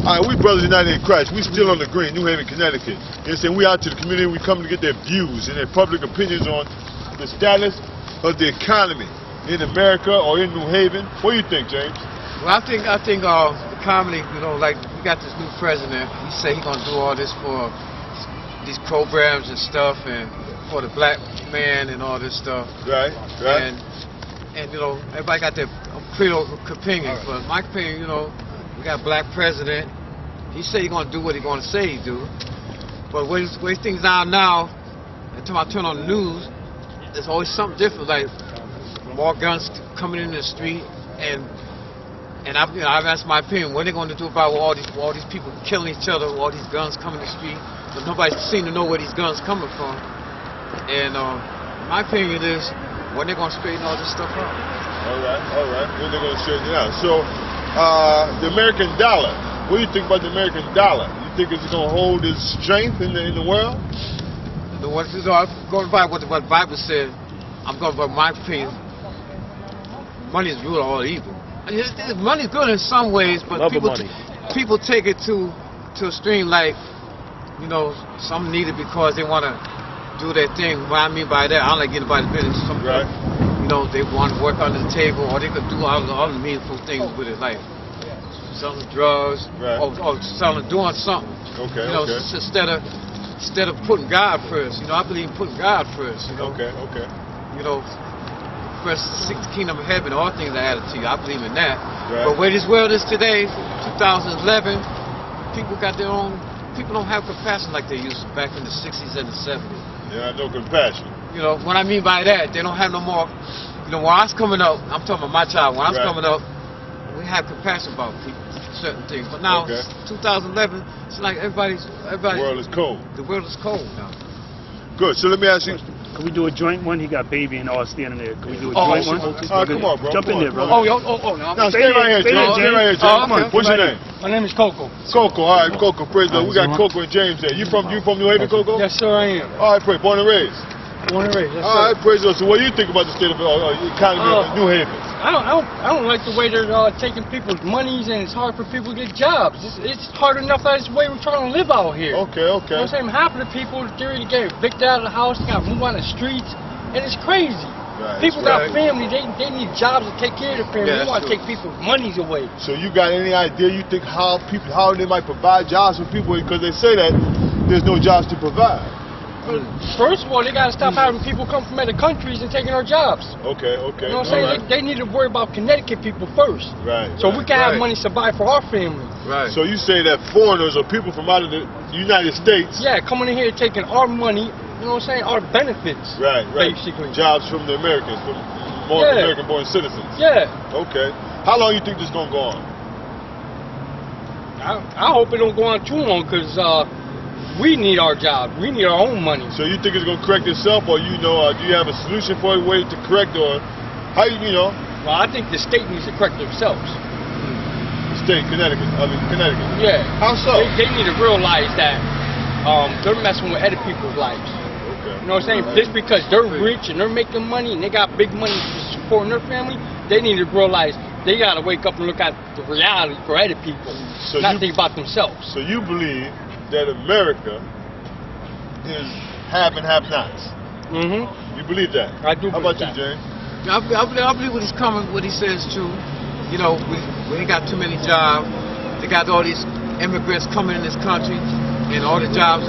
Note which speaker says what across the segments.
Speaker 1: All right, we brothers united in Christ. We still on the green, New Haven, Connecticut. You know what I'm saying? We out to the community. We come to get their views and their public opinions on the status of the economy in America or in New Haven. What do you think, James?
Speaker 2: Well, I think the economy, you know, like we got this new president. He said he's gonna do all this for these programs and stuff, and for the black man and all this stuff.
Speaker 1: Right.
Speaker 2: And you know, everybody got their opinion. Right. But my opinion, you know, we got a black president. He said he's gonna do what he's gonna say he do. But where things are now, until I turn on the news, there's always something different, like more guns coming in the street, and I've asked my opinion, what are they going to do about all these people killing each other, all these guns coming in the street, but nobody seems to know where these guns coming from. And my opinion is, when they're going to straighten all this stuff out.
Speaker 1: All right. When they're going to straighten it out. So, the American dollar. What do you think about the American dollar? You think it's going to hold its strength in the world?
Speaker 2: I'm going by what the Bible said. I'm going by my opinion. Money is root of all evil. Money's good in some ways, but people take it to a extreme, like, you know, some need it because they want to do their thing. What I mean by that, I don't like getting by the business. Some people, you know, they want to work under the table, or they could do all the meaningful things with it, like selling drugs, or doing something.
Speaker 1: Okay.
Speaker 2: You know, instead of putting God first. You know, I believe in putting God first. You know.
Speaker 1: Okay.
Speaker 2: You know, first seek the kingdom of heaven, all things are added to you. I believe in that.
Speaker 1: Right.
Speaker 2: But where this world is today, 2011, people don't have compassion like they used to back in the 60s and the 70s.
Speaker 1: Yeah, no compassion.
Speaker 2: You know, what I mean by that, they don't have no more, you know, when I was coming up, I'm talking about my child, when I was coming up, we had compassion about people, certain things. But now, 2011, it's like everybody. The
Speaker 1: world is cold.
Speaker 2: The world is cold now.
Speaker 1: Good, so let me ask you.
Speaker 3: Can we do a joint one? He got baby and all standing there. Can we do a joint one?
Speaker 1: Come on, bro.
Speaker 3: Jump in there, brother.
Speaker 1: No, stay right here, James. Come on. What's your name?
Speaker 4: My name is Coco.
Speaker 1: Coco, all right, Coco, praise the Lord. We got Coco and James there. You from New Haven, Coco?
Speaker 4: Yes, sir, I am.
Speaker 1: All right, praise. Born and raised.
Speaker 4: Born and raised, yes, sir.
Speaker 1: All right, praise the Lord. So what do you think about the state of economy of New Haven?
Speaker 4: I don't like the way they're taking people's monies, and it's hard for people to get jobs. It's hard enough as the way we're trying to live out here.
Speaker 1: Okay.
Speaker 4: You know what I'm saying? Half of the people, they're ready to get evicted out of the house, they got to move on the streets, and it's crazy.
Speaker 1: Right,
Speaker 4: people got family, they need jobs to take care of their family. They want to take people's monies away.
Speaker 1: So you got any idea, you think how they might provide jobs for people, because they say that there's no jobs to provide?
Speaker 4: First of all, they got to stop having people come from other countries and taking our jobs.
Speaker 1: Okay.
Speaker 4: You know what I'm saying? They need to worry about Connecticut people first.
Speaker 1: Right.
Speaker 4: So we can have money to buy for our family.
Speaker 1: Right. So you say that foreigners or people from out of the United States.
Speaker 4: Yeah, coming in here taking our money, you know what I'm saying, our benefits.
Speaker 1: Right.
Speaker 4: Basically.
Speaker 1: Jobs from the Americans, from American-born citizens.
Speaker 4: Yeah.
Speaker 1: Okay. How long you think this is going to go on?
Speaker 4: I hope it don't go on too long, because we need our job. We need our own money.
Speaker 1: So you think it's going to correct itself, or do you have a solution for a way to correct, or how you know?
Speaker 4: Well, I think the state needs to correct themselves.
Speaker 1: The state, Connecticut.
Speaker 4: Yeah.
Speaker 1: How so?
Speaker 4: They need to realize that they're messing with other people's lives.
Speaker 1: Okay.
Speaker 4: You know what I'm saying? Just because they're rich and they're making money and they got big money to support their family, they need to realize they got to wake up and look at the reality for other people, not think about themselves.
Speaker 1: So you believe that America is have and have-nots? You believe that?
Speaker 4: I do.
Speaker 1: How about you, James?
Speaker 2: I believe what he says is true. You know, we ain't got too many jobs. They got all these immigrants coming in this country, and all the jobs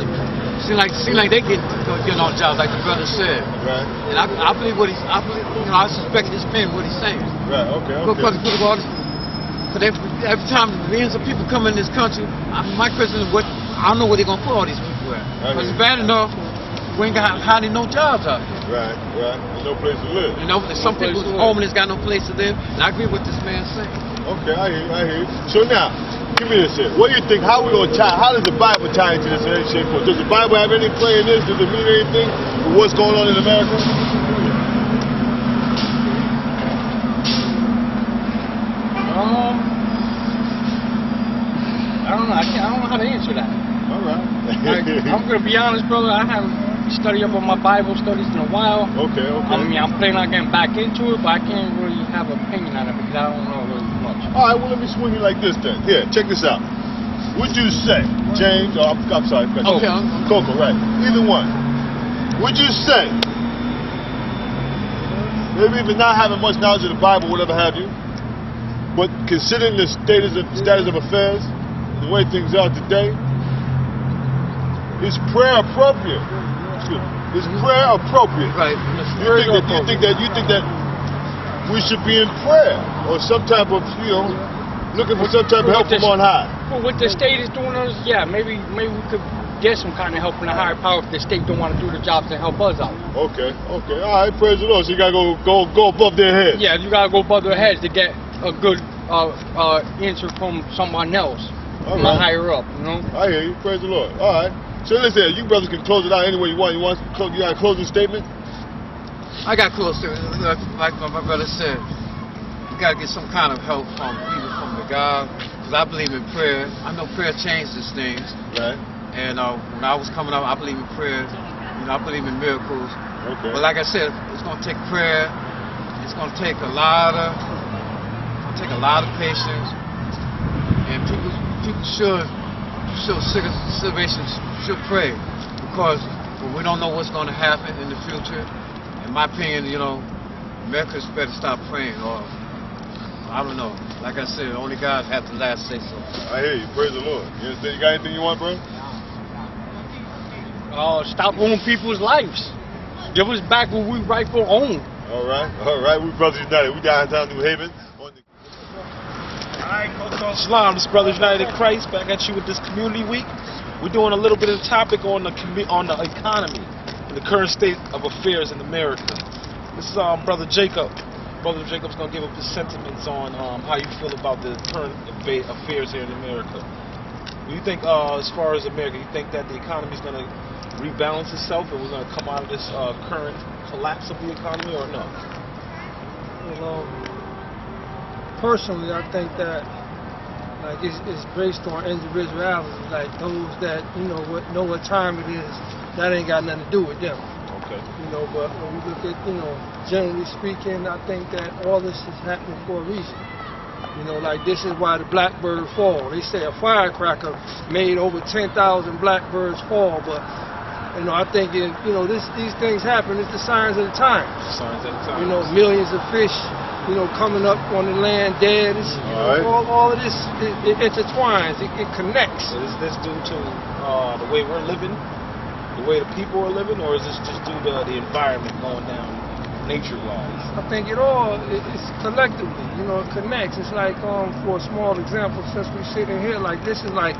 Speaker 2: seem like they getting all the jobs, like the brother said.
Speaker 1: Right.
Speaker 2: And I believe I suspect his pen what he's saying.
Speaker 1: Right. Okay.
Speaker 2: Because every time millions of people come in this country, my question is I don't know where they're going to put all these people at. Because it's bad enough, we ain't got hardly no jobs out here.
Speaker 1: Right. There's no place to live.
Speaker 2: You know, some people homeless got no place to live, and I agree with this man saying.
Speaker 1: Okay, I hear you. So now, give me this here. What do you think, how does the Bible tie into this in any shape or form? Does the Bible have any play in this? Does it mean anything with what's going on in America?
Speaker 4: I don't know. I don't know how to answer that.
Speaker 1: All right.
Speaker 4: I'm going to be honest, brother. I haven't studied up on my Bible studies in a while.
Speaker 1: Okay.
Speaker 4: I mean, I'm planning on getting back into it, but I can't really have an opinion on it because I don't know really much.
Speaker 1: All right, well, let me swing you like this then. Here, check this out. would you say, James, or I'm sorry,
Speaker 2: Okay.
Speaker 1: Coco, right? Either one. Would you say, maybe even not having much knowledge of the Bible, whatever have you, but considering the status of affairs, the way things are today, is prayer appropriate? Excuse me. Is prayer appropriate?
Speaker 2: Right.
Speaker 1: You think that we should be in prayer or some type of, looking for some type of help from on high?
Speaker 4: Well, what the state is doing us, yeah, maybe we could get some kind of help from the higher power if the state don't want to do the jobs and help us out.
Speaker 1: Okay, all right, praise the Lord. So you gotta go above their heads.
Speaker 4: Yeah, you gotta go above their heads to get a good answer from someone else, from a higher up,
Speaker 1: I hear you, praise the Lord. All right. So listen, you brothers can close it out any way you want. You got a closing statement?
Speaker 2: I got close to it. Like my brother said, you got to get some kind of help from either from the God, because I believe in prayer. I know prayer changes things.
Speaker 1: Right.
Speaker 2: And when I was coming up, I believe in prayer. I believe in miracles.
Speaker 1: Okay.
Speaker 2: But like I said, it's going to take prayer. It's going to take a lot of patience. And people should pray, because we don't know what's going to happen in the future. In my opinion, Americans better stop praying, or I don't know. Like I said, only God has the last say so.
Speaker 1: I hear you. Praise the Lord. You understand? You got anything you want, bro?
Speaker 4: Stop ruining people's lives. Give us back what we rightful own.
Speaker 1: All right. We Brothers United. We downtown New Haven.
Speaker 5: Alright, Coco Shalom, this is Brothers United in Christ, back at you with this community week. We're doing a little bit of topic on the economy and the current state of affairs in America. This is Brother Jacob. Brother Jacob's going to give up his sentiments on how you feel about the current affairs here in America. Do you think, as far as America, you think that the economy is going to rebalance itself and we're going to come out of this current collapse of the economy, or no?
Speaker 6: Personally, I think that it's based on individuality. Like those that know what time it is, that ain't got nothing to do with them.
Speaker 5: Okay.
Speaker 6: But when we look at generally speaking, I think that all this is happening for a reason. Like this is why the blackbird fall. They say a firecracker made over 10,000 blackbirds fall, but I think these things happen. It's the signs of the times.
Speaker 5: Signs of the times.
Speaker 6: Millions of fish. Coming up on the land dead. All of this, it intertwines, it connects.
Speaker 5: So is this due to the way we're living, the way the people are living, or is this just due to the environment going down nature-wise?
Speaker 6: I think it's collectively, it connects. It's like, for a small example, since we're sitting here, like this is like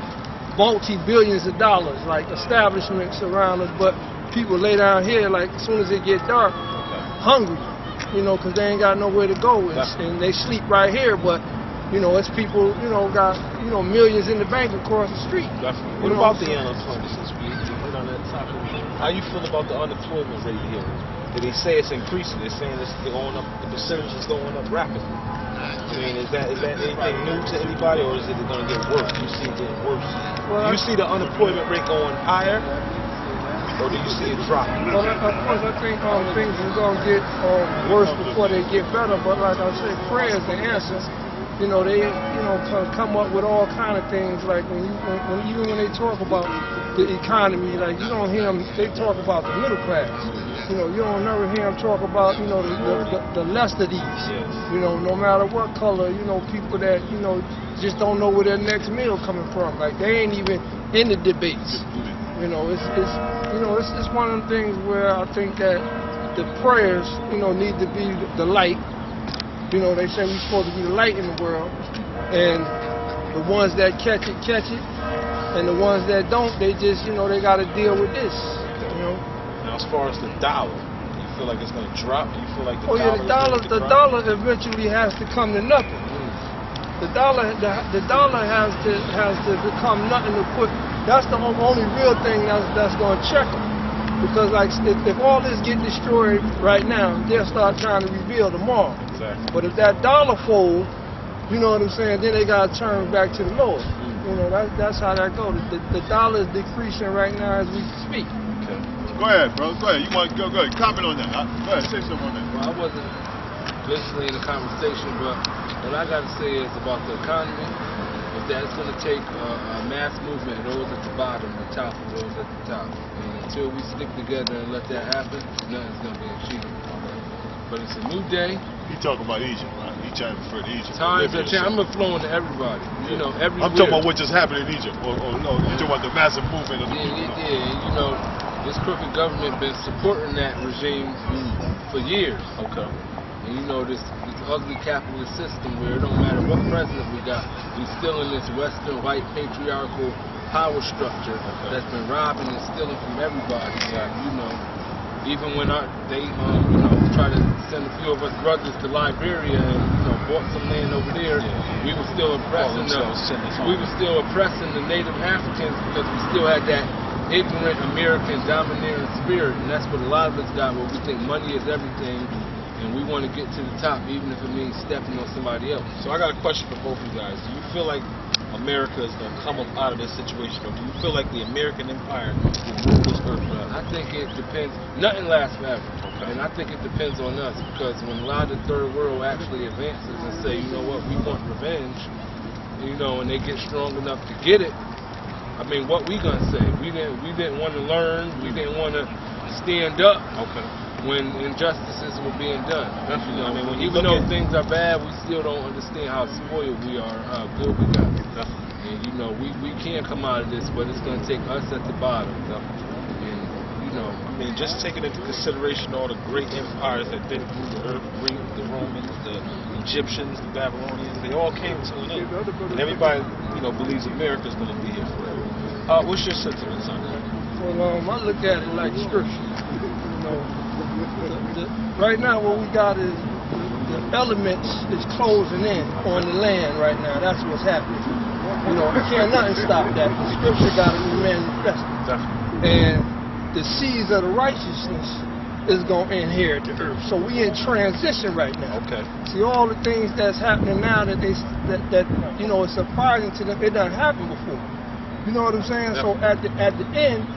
Speaker 6: multi-billions of dollars, like establishments around us, but people lay down here, like as soon as it get dark, hungry. Because they ain't got nowhere to go, and they sleep right here, but, it's people, got, millions in the bank across the street.
Speaker 5: Definitely. What about the unemployment, since we hit on that topic? How you feel about the unemployment rate here? They say it's increasing. They're saying it's going up, the percentage is going up rapidly. Is that anything new to anybody, or is it going to get worse? Do you see it getting worse? Do you see the unemployment rate going higher? Or do you see it dropping?
Speaker 6: Well, of course, I think things are going to get worse before they get better. But like I said, prayer is the answer. They come up with all kind of things. Like even when they talk about the economy, like you don't hear them. They talk about the middle class. You don't never hear them talk about the less of these. No matter what color. People that just don't know where their next meal coming from. Like they ain't even in the debates. It's one of them things where I think that the prayers, need to be the light. They say we're supposed to be the light in the world, and the ones that catch it, and the ones that don't, they just, they got to deal with this.
Speaker 5: Now, as far as the dollar, you feel like it's going to drop? You feel like
Speaker 6: the dollar eventually has to come to nothing. The dollar has to become nothing to put. That's the only real thing that's going to check them. Because like if all this get destroyed right now, they'll start trying to rebuild tomorrow.
Speaker 5: Exactly.
Speaker 6: But if that dollar fold, then they got to turn back to the Lord. That's how that goes. The dollar is decreasing right now as we speak.
Speaker 1: Okay. Go ahead, bro. Go ahead. You want go ahead. Comment on that. Go ahead. Say something on that.
Speaker 7: Well, I wasn't listening to the conversation, but what I got to say is about the economy. If that it's going to take a mass movement of those at the bottom, the top of those at the top. And until we stick together and let that happen, nothing's going to be achieved. But it's a new day.
Speaker 1: He talking about Egypt, right? He trying to refer to Egypt.
Speaker 7: Times are changing. I'm flowing to everybody. You know, everywhere.
Speaker 1: I'm talking about what just happened in Egypt. Or no, you talking about the massive movement of the people.
Speaker 7: Yeah, you know, this crooked government been supporting that regime for years.
Speaker 5: Okay.
Speaker 7: And you know, this ugly capitalist system where it don't matter what president we got, we still in this Western white patriarchal power structure that's been robbing and stealing from everybody. You know, even when they you know, try to send a few of us brothers to Liberia and, you know, bought some land over there, we were still oppressing the Native Africans because we still had that ignorant American domineering spirit, and that's what a lot of us got, where we think money is everything and we want to get to the top even if it means stepping on somebody else.
Speaker 5: So I got a question for both of you guys. Do you feel like America is going to come up out of this situation, or do you feel like the American empire will rule this earth forever?
Speaker 7: I think it depends. Nothing lasts forever. Okay. And I think it depends on us, because when a lot of the third world actually advances and say, you know what, we want revenge, you know, and they get strong enough to get it, I mean, what we gonna say? We didn't want to learn. We didn't want to stand up when injustices were being done. You know, I mean, when even though things are bad, we still don't understand how spoiled we are, how good we got. And you know, we can come out of this, but it's gonna take us at the bottom. And you know,
Speaker 5: I mean, just taking into consideration all the great empires that did rule the earth, the Romans, the Egyptians, the Babylonians, they all came to an end. And everybody, you know, believes America's going to be here forever. What's your sentiments on that?
Speaker 6: Well, I look at it like scripture. You know, right now what we got is the elements is closing in on the land right now. That's what's happening. You know, can't nothing stop that. The scripture got to be manifested.
Speaker 5: Definitely.
Speaker 6: And the seeds of the righteousness is going to inherit the earth. So we in transition right now.
Speaker 5: Okay.
Speaker 6: See, all the things that's happening now that you know, it's surprising to them. It doesn't happen before. You know what I'm saying? Yep. So at the end,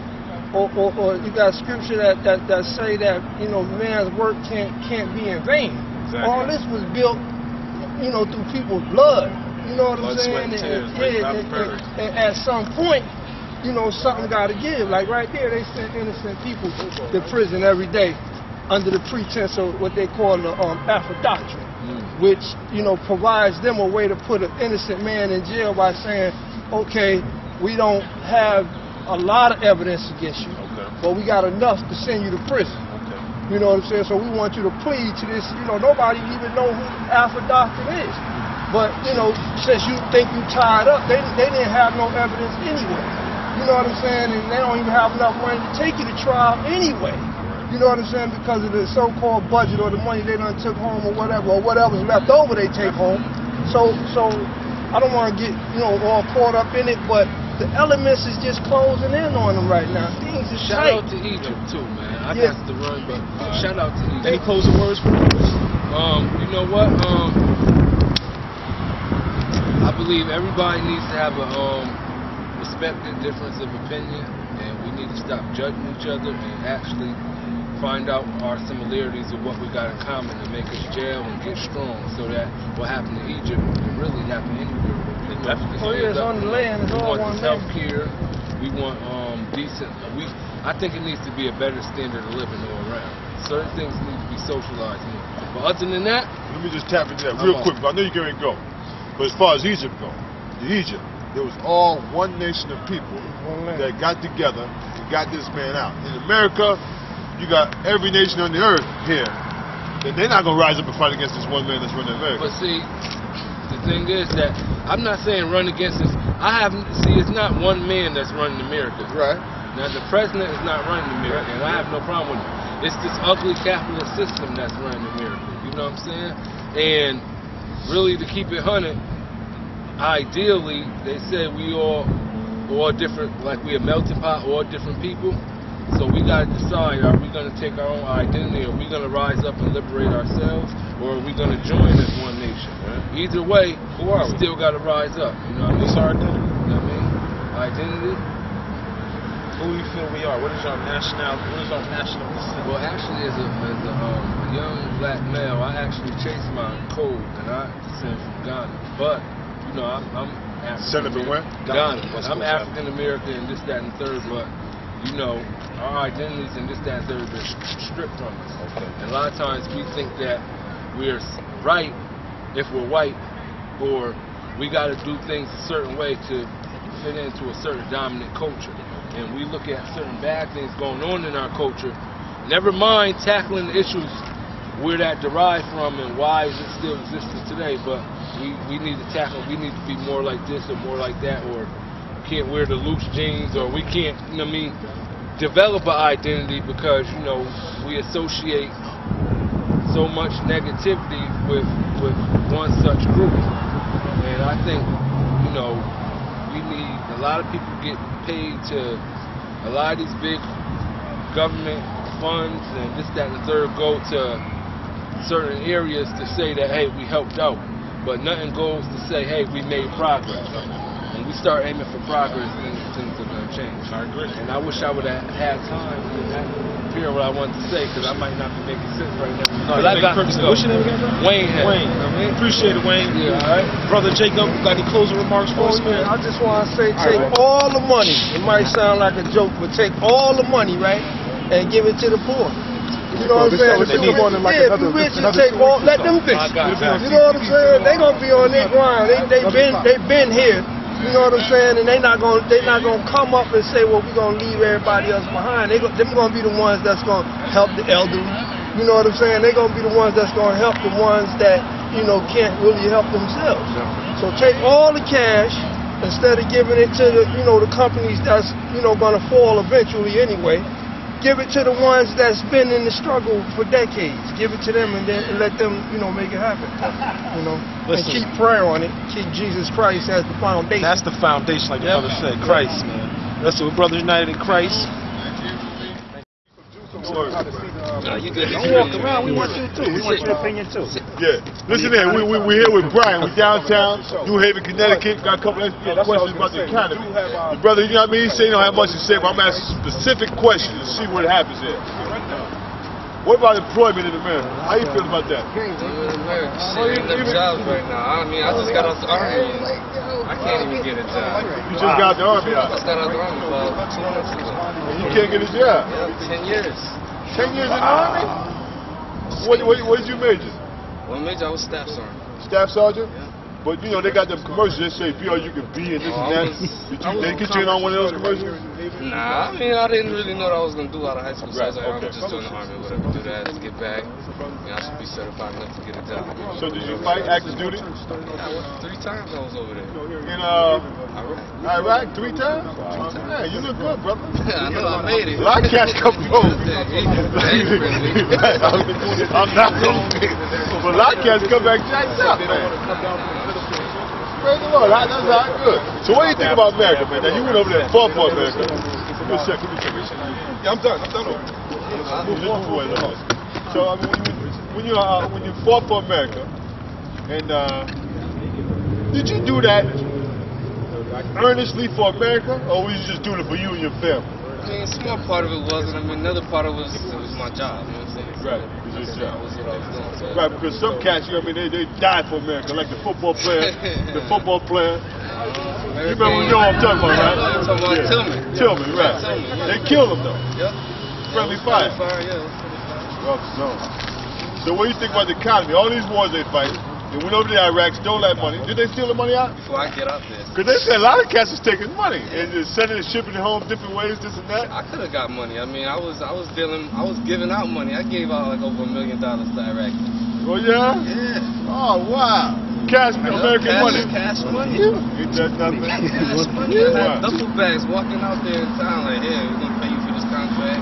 Speaker 6: or you got scripture that say that, you know, man's work can't be in vain. Exactly. All this was built, you know, through people's blood. You know what I'm saying? And at some point, you know, something got to give. Like right there, they send innocent people to prison every day under the pretense of what they call the Alpha Doctrine, which, you know, provides them a way to put an innocent man in jail by saying, okay, we don't have a lot of evidence against you, but we got enough to send you to prison. You know what I'm saying? So we want you to plead to this. You know, nobody even know who Alpha Doctrine is. But, you know, since you think you tied up, they didn't have no evidence anyway. You know what I'm saying? And they don't even have enough money to take you to trial anyway. You know what I'm saying? Because of the so-called budget or the money they done took home or whatever's left over they take home. So I don't want to get, you know, all caught up in it, but the elements is just closing in on them right now. Things are
Speaker 7: shout out to Egypt too, man. I got to run, but shout out to Egypt.
Speaker 5: Any closing words for you?
Speaker 7: You know what? I believe everybody needs to have a respect the difference of opinion, and we need to stop judging each other and actually find out our similarities of what we got in common and make us gel and get strong, so that what happened to Egypt can really happen anywhere.
Speaker 6: It's on the land. It's all
Speaker 7: one health care. We want decent. I think it needs to be a better standard of living all around. Certain things need to be socialized more. But other than that,
Speaker 1: let me just tap into that real quick. But I know you're going to go. But as far as Egypt goes, there was all one nation of people that got together and got this man out. In America, you got every nation on the earth here. And they're not going to rise up and fight against this one man that's running America.
Speaker 7: But see, the thing is that I'm not saying run against this. It's not one man that's running America.
Speaker 1: Right.
Speaker 7: Now, the president is not running America, and I have no problem with it. It's this ugly capitalist system that's running America. You know what I'm saying? And really, to keep it 100, ideally, they said we all different, like we a melting pot, all different people. So we got to decide, are we going to take our own identity, are we going to rise up and liberate ourselves, or are we going to join as one nation? Right? Either way, we still got to rise up. You know what I mean?
Speaker 5: What's our identity?
Speaker 7: You know what I mean? Identity.
Speaker 5: Who do you feel we are? What is our nationality? What is our national descent?
Speaker 7: Well, actually, as a young black male, I actually chase my code, and I descend from Ghana. But you know, I'm
Speaker 1: Senator when?
Speaker 7: Ghana. I'm African American and this, that, and third, but you know, our identities and this, that, and third are stripped from us.
Speaker 1: Okay.
Speaker 7: And a lot of times we think that we're right if we're white, or we got to do things a certain way to fit into a certain dominant culture. And we look at certain bad things going on in our culture, never mind tackling the issues where that derived from and why is it still existing today, but we need to tackle, we need to be more like this or more like that, or can't wear the loose jeans, or we can't, you know what I mean, develop an identity because, you know, we associate so much negativity with one such group. And I think, you know, we need, a lot of people get paid to, a lot of these big government funds and this, that, and the third go to certain areas to say that, hey, we helped out. But nothing goes to say, hey, we made progress. When we start aiming for progress, then things are going to change.
Speaker 5: I agree.
Speaker 7: And I wish I would have had time to hear what I wanted to say, because I might not be making sense right now.
Speaker 5: No,
Speaker 7: But I got to go.
Speaker 5: What's your name again, bro?
Speaker 7: Wayne.
Speaker 5: Wayne. Appreciate it, Wayne.
Speaker 7: Yeah, all right.
Speaker 5: Brother Jacob, got any closing remarks for us, man?
Speaker 6: I just want to say, take all the money. It might sound like a joke, but take all the money, right, and give it to the poor. You know what I'm saying? If you rich, you take all, let them fix it. You know what I'm saying? They gonna be on their grind. They been here. You know what I'm saying? And they not gonna come up and say, well, we're gonna leave everybody else behind. They're gonna be the ones that's gonna help the elderly. You know what I'm saying? They're gonna be the ones that's gonna help the ones that, you know, can't really help themselves. So take all the cash instead of giving it to the, you know, the companies that's, you know, gonna fall eventually anyway. Give it to the ones that's been in the struggle for decades. Give it to them and let them, you know, make it happen. You know, and keep prayer on it. Keep Jesus Christ as the foundation.
Speaker 5: That's the foundation, like the brother said. Christ, man. That's what Brothers United in Christ.
Speaker 3: You good? Don't walk around. We want you too. We want your opinion too.
Speaker 1: Yeah. Listen here, we're here with Brian. We're downtown, New Haven, Connecticut. Got a couple of questions about the economy. The brother, you know what I mean? He said he don't have much to say, but I'm asking specific questions to see what happens there. What about employment in America? How you feel about that?
Speaker 8: Shit, ain't no jobs right now. I mean, I just got out the Army. I can't even get a job.
Speaker 1: You just got out the Army.
Speaker 8: I just got out the Army about 2 months ago.
Speaker 1: You can't get a job?
Speaker 8: Yeah, 10 years.
Speaker 1: 10 years in the Army? What did you major?
Speaker 8: One major, I was staff sergeant.
Speaker 1: Staff sergeant?
Speaker 8: Yeah.
Speaker 1: But you know, they got them commercials that say, be all you can be and this and that. They get you in on one of those commercials?
Speaker 8: Nah, I mean, I didn't really know what I was going to do out of high school, so I was like, I'm just doing the Army, whatever, do that, just get back. I should be certified enough to get a job.
Speaker 1: So did you fight active duty?
Speaker 8: Yeah, I went 3 times I was over there.
Speaker 1: In Iraq? 3 times? Yeah, you look good, brother.
Speaker 8: I know, I made it.
Speaker 1: A lot of cats come home. I'm not going to be. But a lot of cats come back jacked up, man. Praise the Lord, that's good. So what do you think about America, man? Now you went over there and fought for America. Give me a second. Yeah, I'm done over. So I mean, when you fought for America, and did you do that earnestly for America, or were you just doing it for you and your family?
Speaker 8: I mean, a small part of it wasn't. I mean, another part of it was my job. You know what I'm saying?
Speaker 1: Right. It's your job.
Speaker 8: That was what I was doing. So.
Speaker 1: Right, because some cats, you know, I mean, they die for America, like the football player. You remember what I'm talking about, right?
Speaker 8: I'm talking about Tillman.
Speaker 1: Tillman, right.
Speaker 8: Tillman,
Speaker 1: They killed him though.
Speaker 8: Yep.
Speaker 1: Friendly fire.
Speaker 8: Yeah.
Speaker 1: So what do you think about the economy? All these wars they fight. They went over to Iraq, stole that money. Did they steal the money out?
Speaker 8: Before I get out there.
Speaker 1: Because they said a lot of cats was taking money and just sending it, shipping it home different ways, this and that.
Speaker 8: I could have got money. I mean, I was giving out money. I gave out like over $1 million to Iraq.
Speaker 1: Oh yeah?
Speaker 8: Yeah.
Speaker 1: Oh wow. Cash, American money.
Speaker 8: Cash money.
Speaker 1: Ain't that nothing?
Speaker 8: Cash money. I had duffel bags walking out there in town like, yeah, we're gonna pay you for this contract.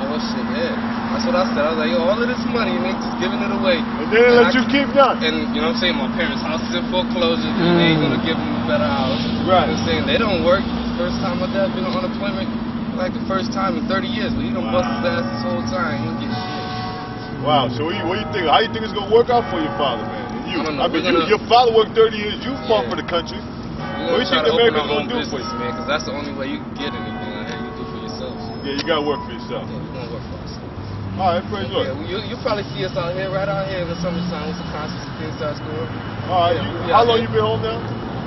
Speaker 8: Oh shit, yeah. That's what I said. I was like, yo, all of this money, and they just giving it away.
Speaker 1: And then they let you keep that.
Speaker 8: And you know what I'm saying? My parents' house is in foreclosure, and they ain't gonna give them a better house.
Speaker 1: Right.
Speaker 8: You know what I'm saying? They don't work. First time my dad been on unemployment, like the first time in 30 years, but he done bust his ass this whole time. He don't get shit.
Speaker 1: Wow. So what do you think? How do you think it's gonna work out for your father, man? And you?
Speaker 8: I don't know.
Speaker 1: I mean, your father worked 30 years. You fought for the country.
Speaker 8: We're
Speaker 1: What do you
Speaker 8: gonna try
Speaker 1: think
Speaker 8: to open
Speaker 1: America's
Speaker 8: our own
Speaker 1: gonna do for
Speaker 8: business,
Speaker 1: you?
Speaker 8: man, because that's the only way you can get anything out here. You do for yourself.
Speaker 1: Yeah, you gotta work for yourself.
Speaker 8: Yeah, we're gonna work for ourselves.
Speaker 1: All right, praise the Lord.
Speaker 8: Yeah, you probably see us out here, right out here in the summertime once the concerts and things start going.
Speaker 1: All right, how long you been home now?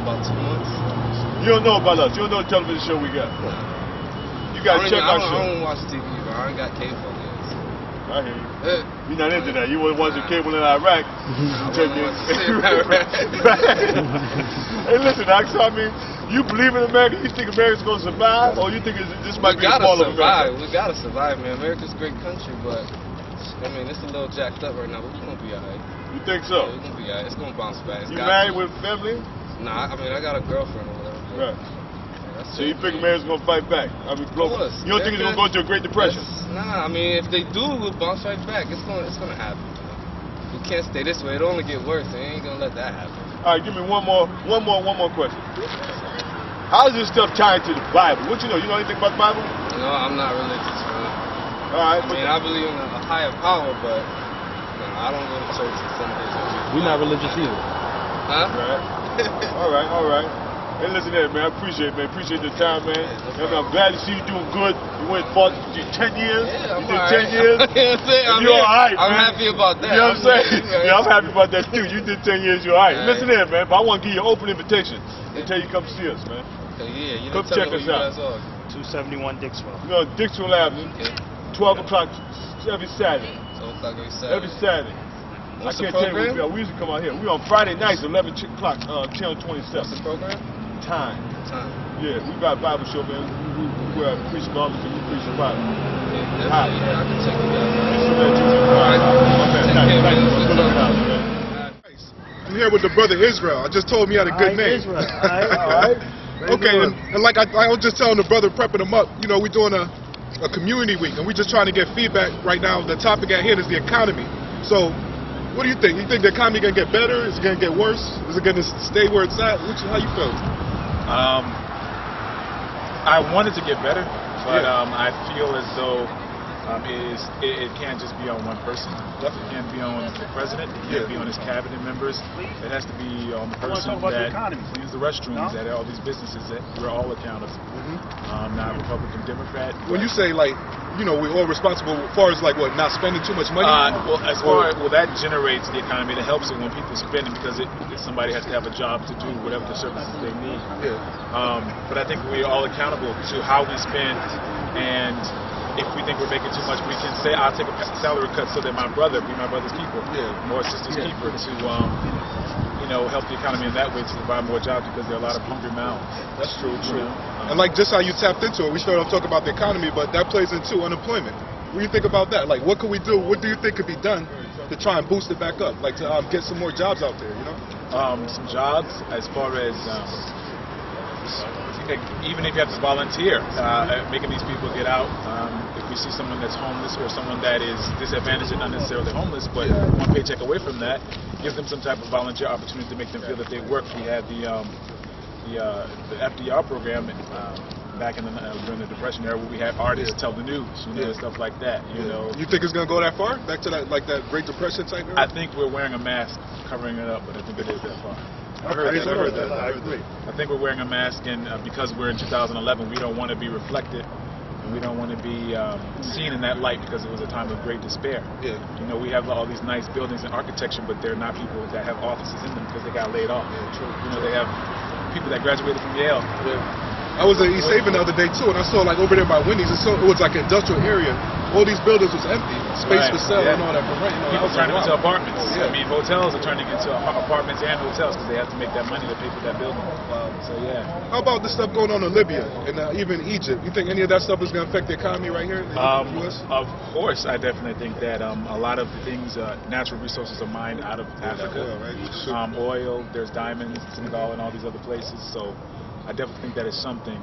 Speaker 8: About 2 months.
Speaker 1: You don't know about us. You don't know the television show we got. You got to check our show.
Speaker 8: I don't watch TV, bro. I ain't got cable yet.
Speaker 1: I hear you. You're not into that. You wouldn't watch the cable in Iraq. Hey, listen, I mean, you believe in America? You think America's going to survive? Or you think this might be the fall of America?
Speaker 8: We got to survive, man. America's a great country, but, I mean, it's a little jacked up right now, but we're going to be all right.
Speaker 1: You think so?
Speaker 8: Yeah, we're going to be all right. It's going to bounce back.
Speaker 1: You married with family?
Speaker 8: Nah, I mean, I got a girlfriend or whatever.
Speaker 1: Right. So you think America's going to fight back? I mean, you don't think it's going to go into a Great Depression?
Speaker 8: Nah, I mean, if they do, we'll bounce right back. It's going to happen. We can't stay this way. It'll only get worse. They ain't going to let that happen.
Speaker 1: All right, give me one more question. How is this stuff tied to the Bible? What you know? You know anything about the Bible?
Speaker 8: No, I'm not religious, man.
Speaker 1: All right.
Speaker 8: I mean, I believe in a higher power, but no, I don't go to church on Sundays.
Speaker 3: We're not religious either.
Speaker 8: Huh?
Speaker 1: Right. All right. Hey, listen here, man. I appreciate it, man. Appreciate the time, man. I'm glad to see you doing good. You went for 10 years.
Speaker 8: Yeah,
Speaker 1: you did 10 years. You're all right, man.
Speaker 8: I'm happy about that.
Speaker 1: You know what I'm saying? Yeah, I'm happy about that too. You did 10 years. You're all right. Listen here, man. But I want to give you an open invitation until you come see us, man.
Speaker 8: Okay, yeah. You
Speaker 1: come check us out.
Speaker 3: 271 Dixwell.
Speaker 1: You know, Dixwell Avenue. 12 o'clock every Saturday.
Speaker 8: 12 o'clock every Saturday.
Speaker 1: I can't tell you we usually come out here. We on Friday nights, 11 o'clock, channel 27.
Speaker 8: What's the program?
Speaker 1: Time. Yeah, we got a Bible show, man. We preach Bible, we preach the Bible.
Speaker 8: Yeah, I can check it out.
Speaker 9: I'm here with the brother Israel. I just told me he had a good name.
Speaker 3: Israel. All right.
Speaker 9: Okay, and like I was just telling the brother, prepping him up, you know, we're doing a community week, and we're just trying to get feedback right now. The topic at hand is the economy. So, what do you think? You think the economy going to get better? Is it going to get worse? Is it going to stay where it's at? How you feel?
Speaker 5: I want it to get better, but I feel as though it can't just be on one person. It can't be on the president. It can't be on his cabinet members. It has to be on the person that cleans the restrooms at all these businesses that we're all accountable. Not Republican, Democrat.
Speaker 9: When you say, like, you know, we're all responsible as far as, like, what, not spending too much money?
Speaker 5: That generates the economy. That helps it when people are spending because somebody has to have a job to do whatever the services they need. But I think we're all accountable to how we spend, and if we think we're making too much, we can say, I'll take a salary cut so that my brother's keeper, more sister's keeper, to help the economy in that way, to provide more jobs, because there are a lot of hungry mouths.
Speaker 9: That's true. And like just how you tapped into it, we started off talking about the economy, but that plays into unemployment. What do you think about that? Like, what could we do? What do you think could be done to try and boost it back up? Like, to get some more jobs out there, you know?
Speaker 5: Some jobs, as far as even if you have to volunteer, making these people get out. If we see someone that's homeless or someone that is disadvantaged and not necessarily homeless, but one paycheck away from that, give them some type of volunteer opportunity to make them feel that they work. We had the FDR program back in during the Depression era, where we had artists tell the news, stuff like that.
Speaker 9: You think it's gonna go that far? Back to that, like that Great Depression type era?
Speaker 5: I think we're wearing a mask covering it up, but I think it is that far.
Speaker 9: I heard that. I agree.
Speaker 5: I think we're wearing a mask, and because we're in 2011, we don't want to be reflected, and we don't want to be seen in that light, because it was a time of great despair. We have all these nice buildings and architecture, but they're not people that have offices in them because they got laid off. They have people that graduated from Yale.
Speaker 9: I was in East Haven the other day too, and I saw, like, over there by Wendy's, it was like an industrial area. All these buildings was empty, space for sale and all that for rent.
Speaker 5: People turning into apartments. I mean, hotels are turning into apartments and hotels because they have to make that money to pay for that building. So
Speaker 9: how about the stuff going on in Libya and even Egypt? You think any of that stuff is going to affect the economy right here in the U.S.?
Speaker 5: Of course, I definitely think that a lot of the things, natural resources are mined out of Africa. Oil, there's diamonds, Senegal, and all these other places. So I definitely think that is something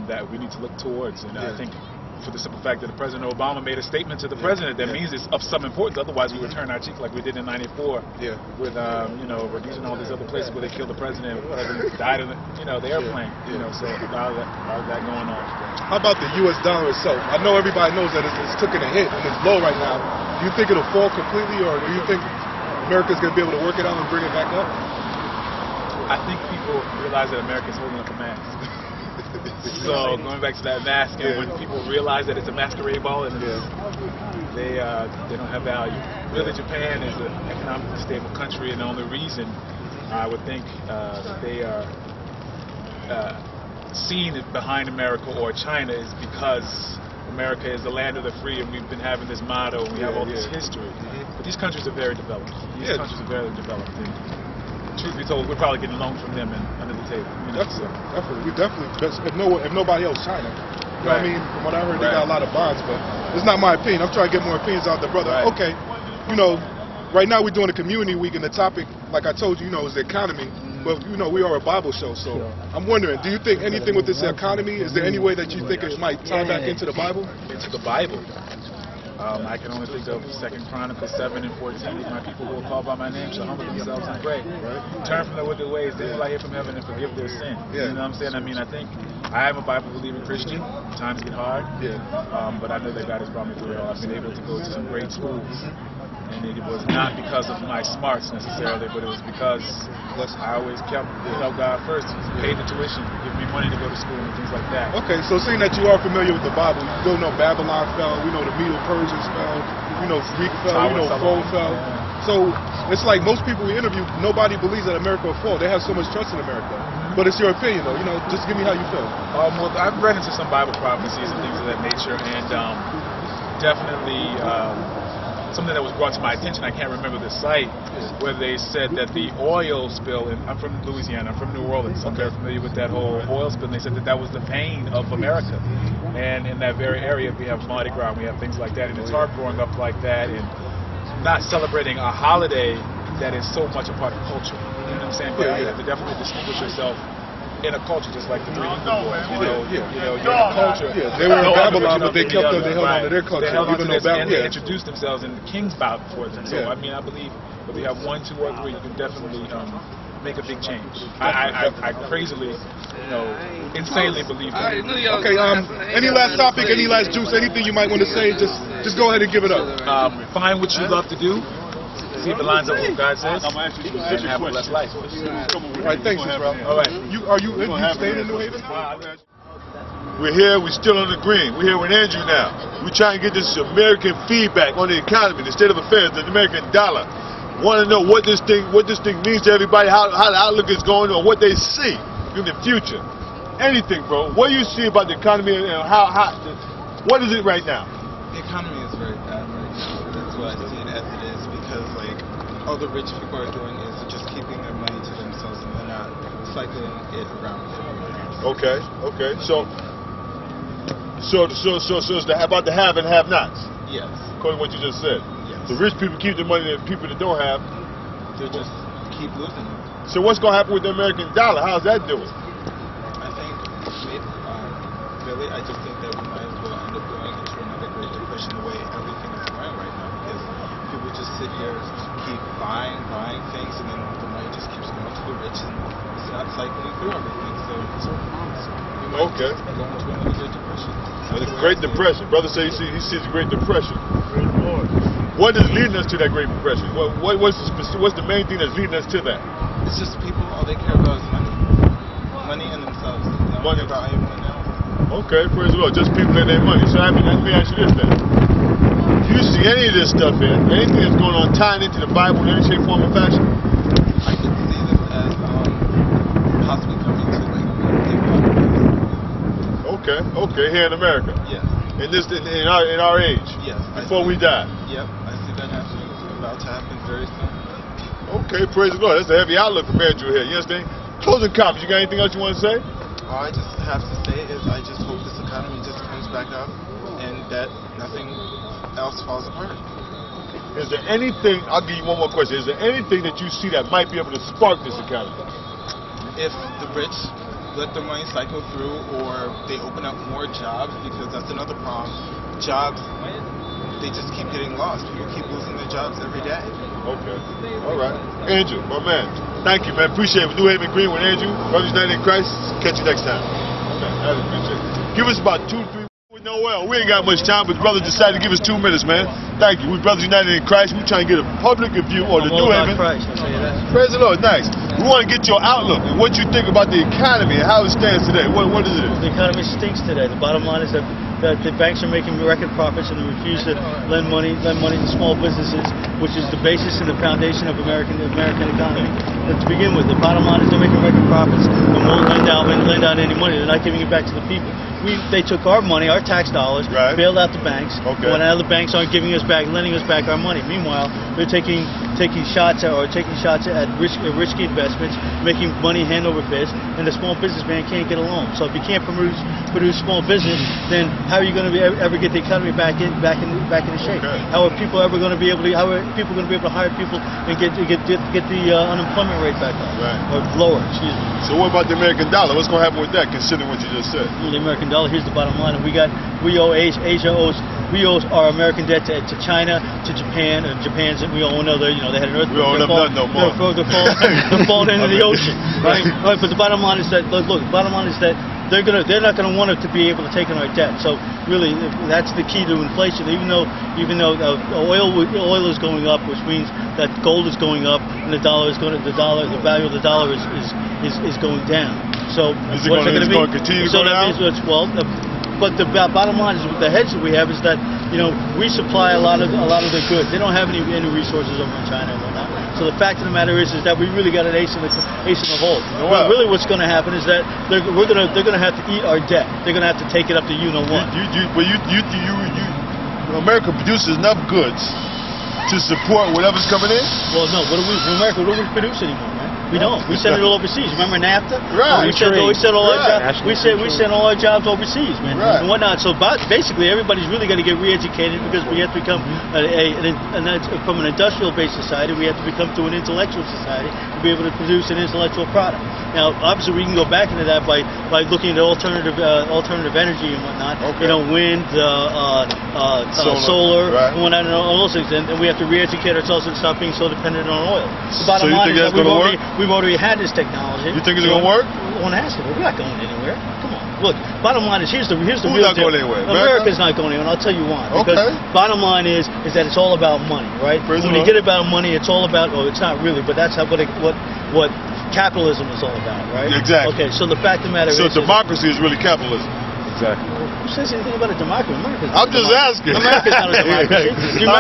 Speaker 5: that we need to look towards. And I think, for the simple fact that President Obama made a statement to the president, that means it's of some importance. Otherwise, we would turn our cheek like we did in '94 with Rhodesia and all these other places where they killed the president. The president died in the airplane. So a lot of that going on.
Speaker 9: How about the U.S. dollar itself? I know everybody knows that it's taking a hit and it's low right now. Do you think it'll fall completely, or do you think America's going to be able to work it out and bring it back up?
Speaker 5: I think people realize that America's holding up a mask. So going back to that mask, and when people realize that it's a masquerade ball, and they don't have value. Really, Japan is an economically stable country, and the only reason
Speaker 10: I would think that they are seen behind America or China is because America is the land of the free, and we've been having this motto, and we have all this history. But these countries are very developed. These countries are very developed. And truth be told, we're probably getting loans from them and under the table. You know,
Speaker 9: definitely. We definitely, if nobody else, China. You know what I mean? From what I heard, they got a lot of bonds, but it's not my opinion. I'm trying to get more opinions out there, brother. Okay, you know, right now we're doing a community week, and the topic, like I told you, you know, is the economy. But, you know, we are a Bible show, so I'm wondering, do you think anything with this economy, is there any way that you think it might tie back into the Bible?
Speaker 10: Into the Bible? I can only think of 2 Chronicles 7 and 14. My people who are called by my name shall humble themselves and pray. Turn from their wicked ways, then will I hear from heaven and forgive their sin. You know what I'm saying? I mean, I think I am a Bible-believing Christian. Times get hard, but I know that God has brought me through it all. I've been able to go to some great schools. And it was not because of my smarts necessarily, but it was because I always kept, you know, God first. Paid the tuition, give me money to go to school and things like that.
Speaker 9: Okay, so seeing that you are familiar with the Bible, you do know Babylon fell, we know the Medo-Persians fell, you know Greek fell, you know Rome fell. So it's like most people we interview, nobody believes that America will fall. They have so much trust in America. But it's your opinion, though. You know, just give me how you feel.
Speaker 10: Well, I've read into some Bible prophecies and things of that nature, and definitely. Something that was brought to my attention, I can't remember the site, where they said that the oil spill, and I'm from Louisiana, I'm from New Orleans, so I'm very familiar with that whole oil spill, and they said that that was the pain of America. And in that very area, we have Mardi Gras, we have things like that, and it's hard growing up like that and not celebrating a holiday that is so much a part of culture. You know what I'm saying? But you have to definitely distinguish yourself in a culture just like the three Hebrew boys, you know, you're in a culture.
Speaker 9: They were in Babylon, but they kept them, they held on to their culture, even though Babylon.
Speaker 10: And they introduced themselves, and the kings bowed before them. So, I mean, I believe if we have 1, 2, or 3, you can definitely make a big change. I crazily, you know, insanely believe that.
Speaker 9: Okay, any last topic, any last juice, anything you might want to say, just go ahead and give it up.
Speaker 10: Find what you love to do. See if it lines up with what God says, and have a blessed life.
Speaker 9: All right, thanks, bro.
Speaker 10: All right.
Speaker 9: Are you staying in New Haven?
Speaker 1: We're here, we're still on the green. We're here with Andrew now. We're trying to get this American feedback on the economy, the state of affairs, the American dollar. Want to know what this thing means to everybody, how the outlook is going, or what they see in the future. Anything, bro. What do you see about the economy, and what is it right now?
Speaker 11: The economy is very bad right now. That's what I see it as it is, because like all the rich people are doing is just keeping their money to themselves, and they're not cycling it around with everyone else.
Speaker 1: Okay. So it's about the have and have-nots.
Speaker 11: Yes.
Speaker 1: According to what you just said.
Speaker 11: Yes.
Speaker 1: The rich people keep the money, and people that don't have,
Speaker 11: they just keep losing it.
Speaker 1: So what's going to happen with the American dollar? How's that doing?
Speaker 11: I think, really, I just think that we might as well end up going into another Great Depression the way everything is going right now, because people just sit here and keep buying things, and then the money just keeps going to the rich, and it's not cycling through everything. So we might just go into another Great Depression.
Speaker 1: The Great Depression. Brother says he sees the Great Depression. What is leading us to that Great Depression? What's the main thing that's leading us to that?
Speaker 11: It's just people, all they care about is money. Money and themselves. They don't care about anyone else.
Speaker 1: Okay, praise the Lord. Just people and their money. So let me ask you this then. Do you see any of this stuff here? Anything that's going on tying into the Bible in any shape, form, or fashion?
Speaker 11: I could see this as possibly coming to like hip hop.
Speaker 1: Okay, here in America.
Speaker 11: Yes.
Speaker 1: In our age.
Speaker 11: Yes.
Speaker 1: Before we die.
Speaker 11: Yep, I see that happening. It's about to happen very soon.
Speaker 1: Okay, praise the Lord. That's a heavy outlook from Andrew here. You understand? Closing comments. You got anything else you want to say?
Speaker 11: All I just have to say is I just hope this economy just comes back up and that nothing else falls apart.
Speaker 1: Is there anything, I'll give you one more question, is there anything that you see that might be able to spark this economy?
Speaker 11: If the rich let their money cycle through, or they open up more jobs, because that's another problem. Jobs, they just keep getting lost. People keep losing their jobs every day.
Speaker 1: Okay. All right. Andrew, my man. Thank you, man. Appreciate it. New Haven Green with Andrew. Brothers United in Christ. Catch you next time. Okay. I appreciate it. Give us about 2, 3 Noel, we ain't got much time, but brother decided to give us 2 minutes, man. Thank you. We brothers united in Christ. We trying to get a public view on the New Haven. Praise the Lord. Nice. We want to get your outlook and what you think about the economy and how it stands today. What is it?
Speaker 12: The economy stinks today. The bottom line is that the banks are making record profits and they refuse to lend money to small businesses, which is the basis and the foundation of American economy. But to begin with, the bottom line is they're making record profits and won't lend out any money. They're not giving it back to the people. They took our money, our tax dollars, bailed out the banks. When now the banks aren't giving us back, lending us back our money. Meanwhile, they're taking shots at risky investments, making money hand over fist, and the small businessman can't get a loan. So if you can't produce small business, then how are you going to ever get the economy back into shape? How are people ever going to be able to? How are people going to be able to hire people and get the unemployment rate back up or lower? Excuse me.
Speaker 1: So what about the American dollar? What's going to happen with that, considering what you just said?
Speaker 12: The American dollar. Here's the bottom line. We owe our American debt to China, to Japan, and we all know they had an earthquake.
Speaker 1: We owe them nothing no more.
Speaker 12: They're falling into the ocean, right? But the bottom line is that they're not going to want it to be able to take on our debt. So really, that's the key to inflation. Even though oil is going up, which means that gold is going up and the value of the dollar is going down. So
Speaker 1: is it going to continue to go down?
Speaker 12: But the bottom line is, the hedge that we have is that we supply a lot of the goods. They don't have any resources over in China and whatnot. So the fact of the matter is that we really got an ace in the hole. But really, what's going to happen is that they're going to have to eat our debt. They're going to have to take it up to what.
Speaker 1: America produces enough goods to support whatever's coming in.
Speaker 12: Well, no. What do we produce anymore? We don't. We send it all overseas. Remember NAFTA?
Speaker 1: Right.
Speaker 12: We send all our jobs. We send all our jobs overseas, man, and whatnot. So basically, everybody's really got to get re-educated because we have to become from an industrial-based society. We have to become to an intellectual society to be able to produce an intellectual product. Now, obviously, we can go back into that by looking at alternative energy and whatnot. Wind, solar, and whatnot, and all those things. And we have to re-educate ourselves and stop being so dependent on oil. The bottom line is that we've already had this technology.
Speaker 1: You think it's going to work?
Speaker 12: Well, it has to. We're not going anywhere. Come on. Look, bottom line is here's the
Speaker 1: Who's
Speaker 12: real
Speaker 1: not going anywhere?
Speaker 12: America's not going anywhere, and I'll tell you why. Because bottom line is that it's all about money, right? When you get about money, it's all about. Well, it's not really, but that's what capitalism is all about, right?
Speaker 1: Exactly.
Speaker 12: Okay, so the fact of the matter is.
Speaker 1: So democracy is really capitalism.
Speaker 12: Exactly. Who says anything about a democracy?
Speaker 1: I'm just asking.
Speaker 12: America's not a democracy. Do you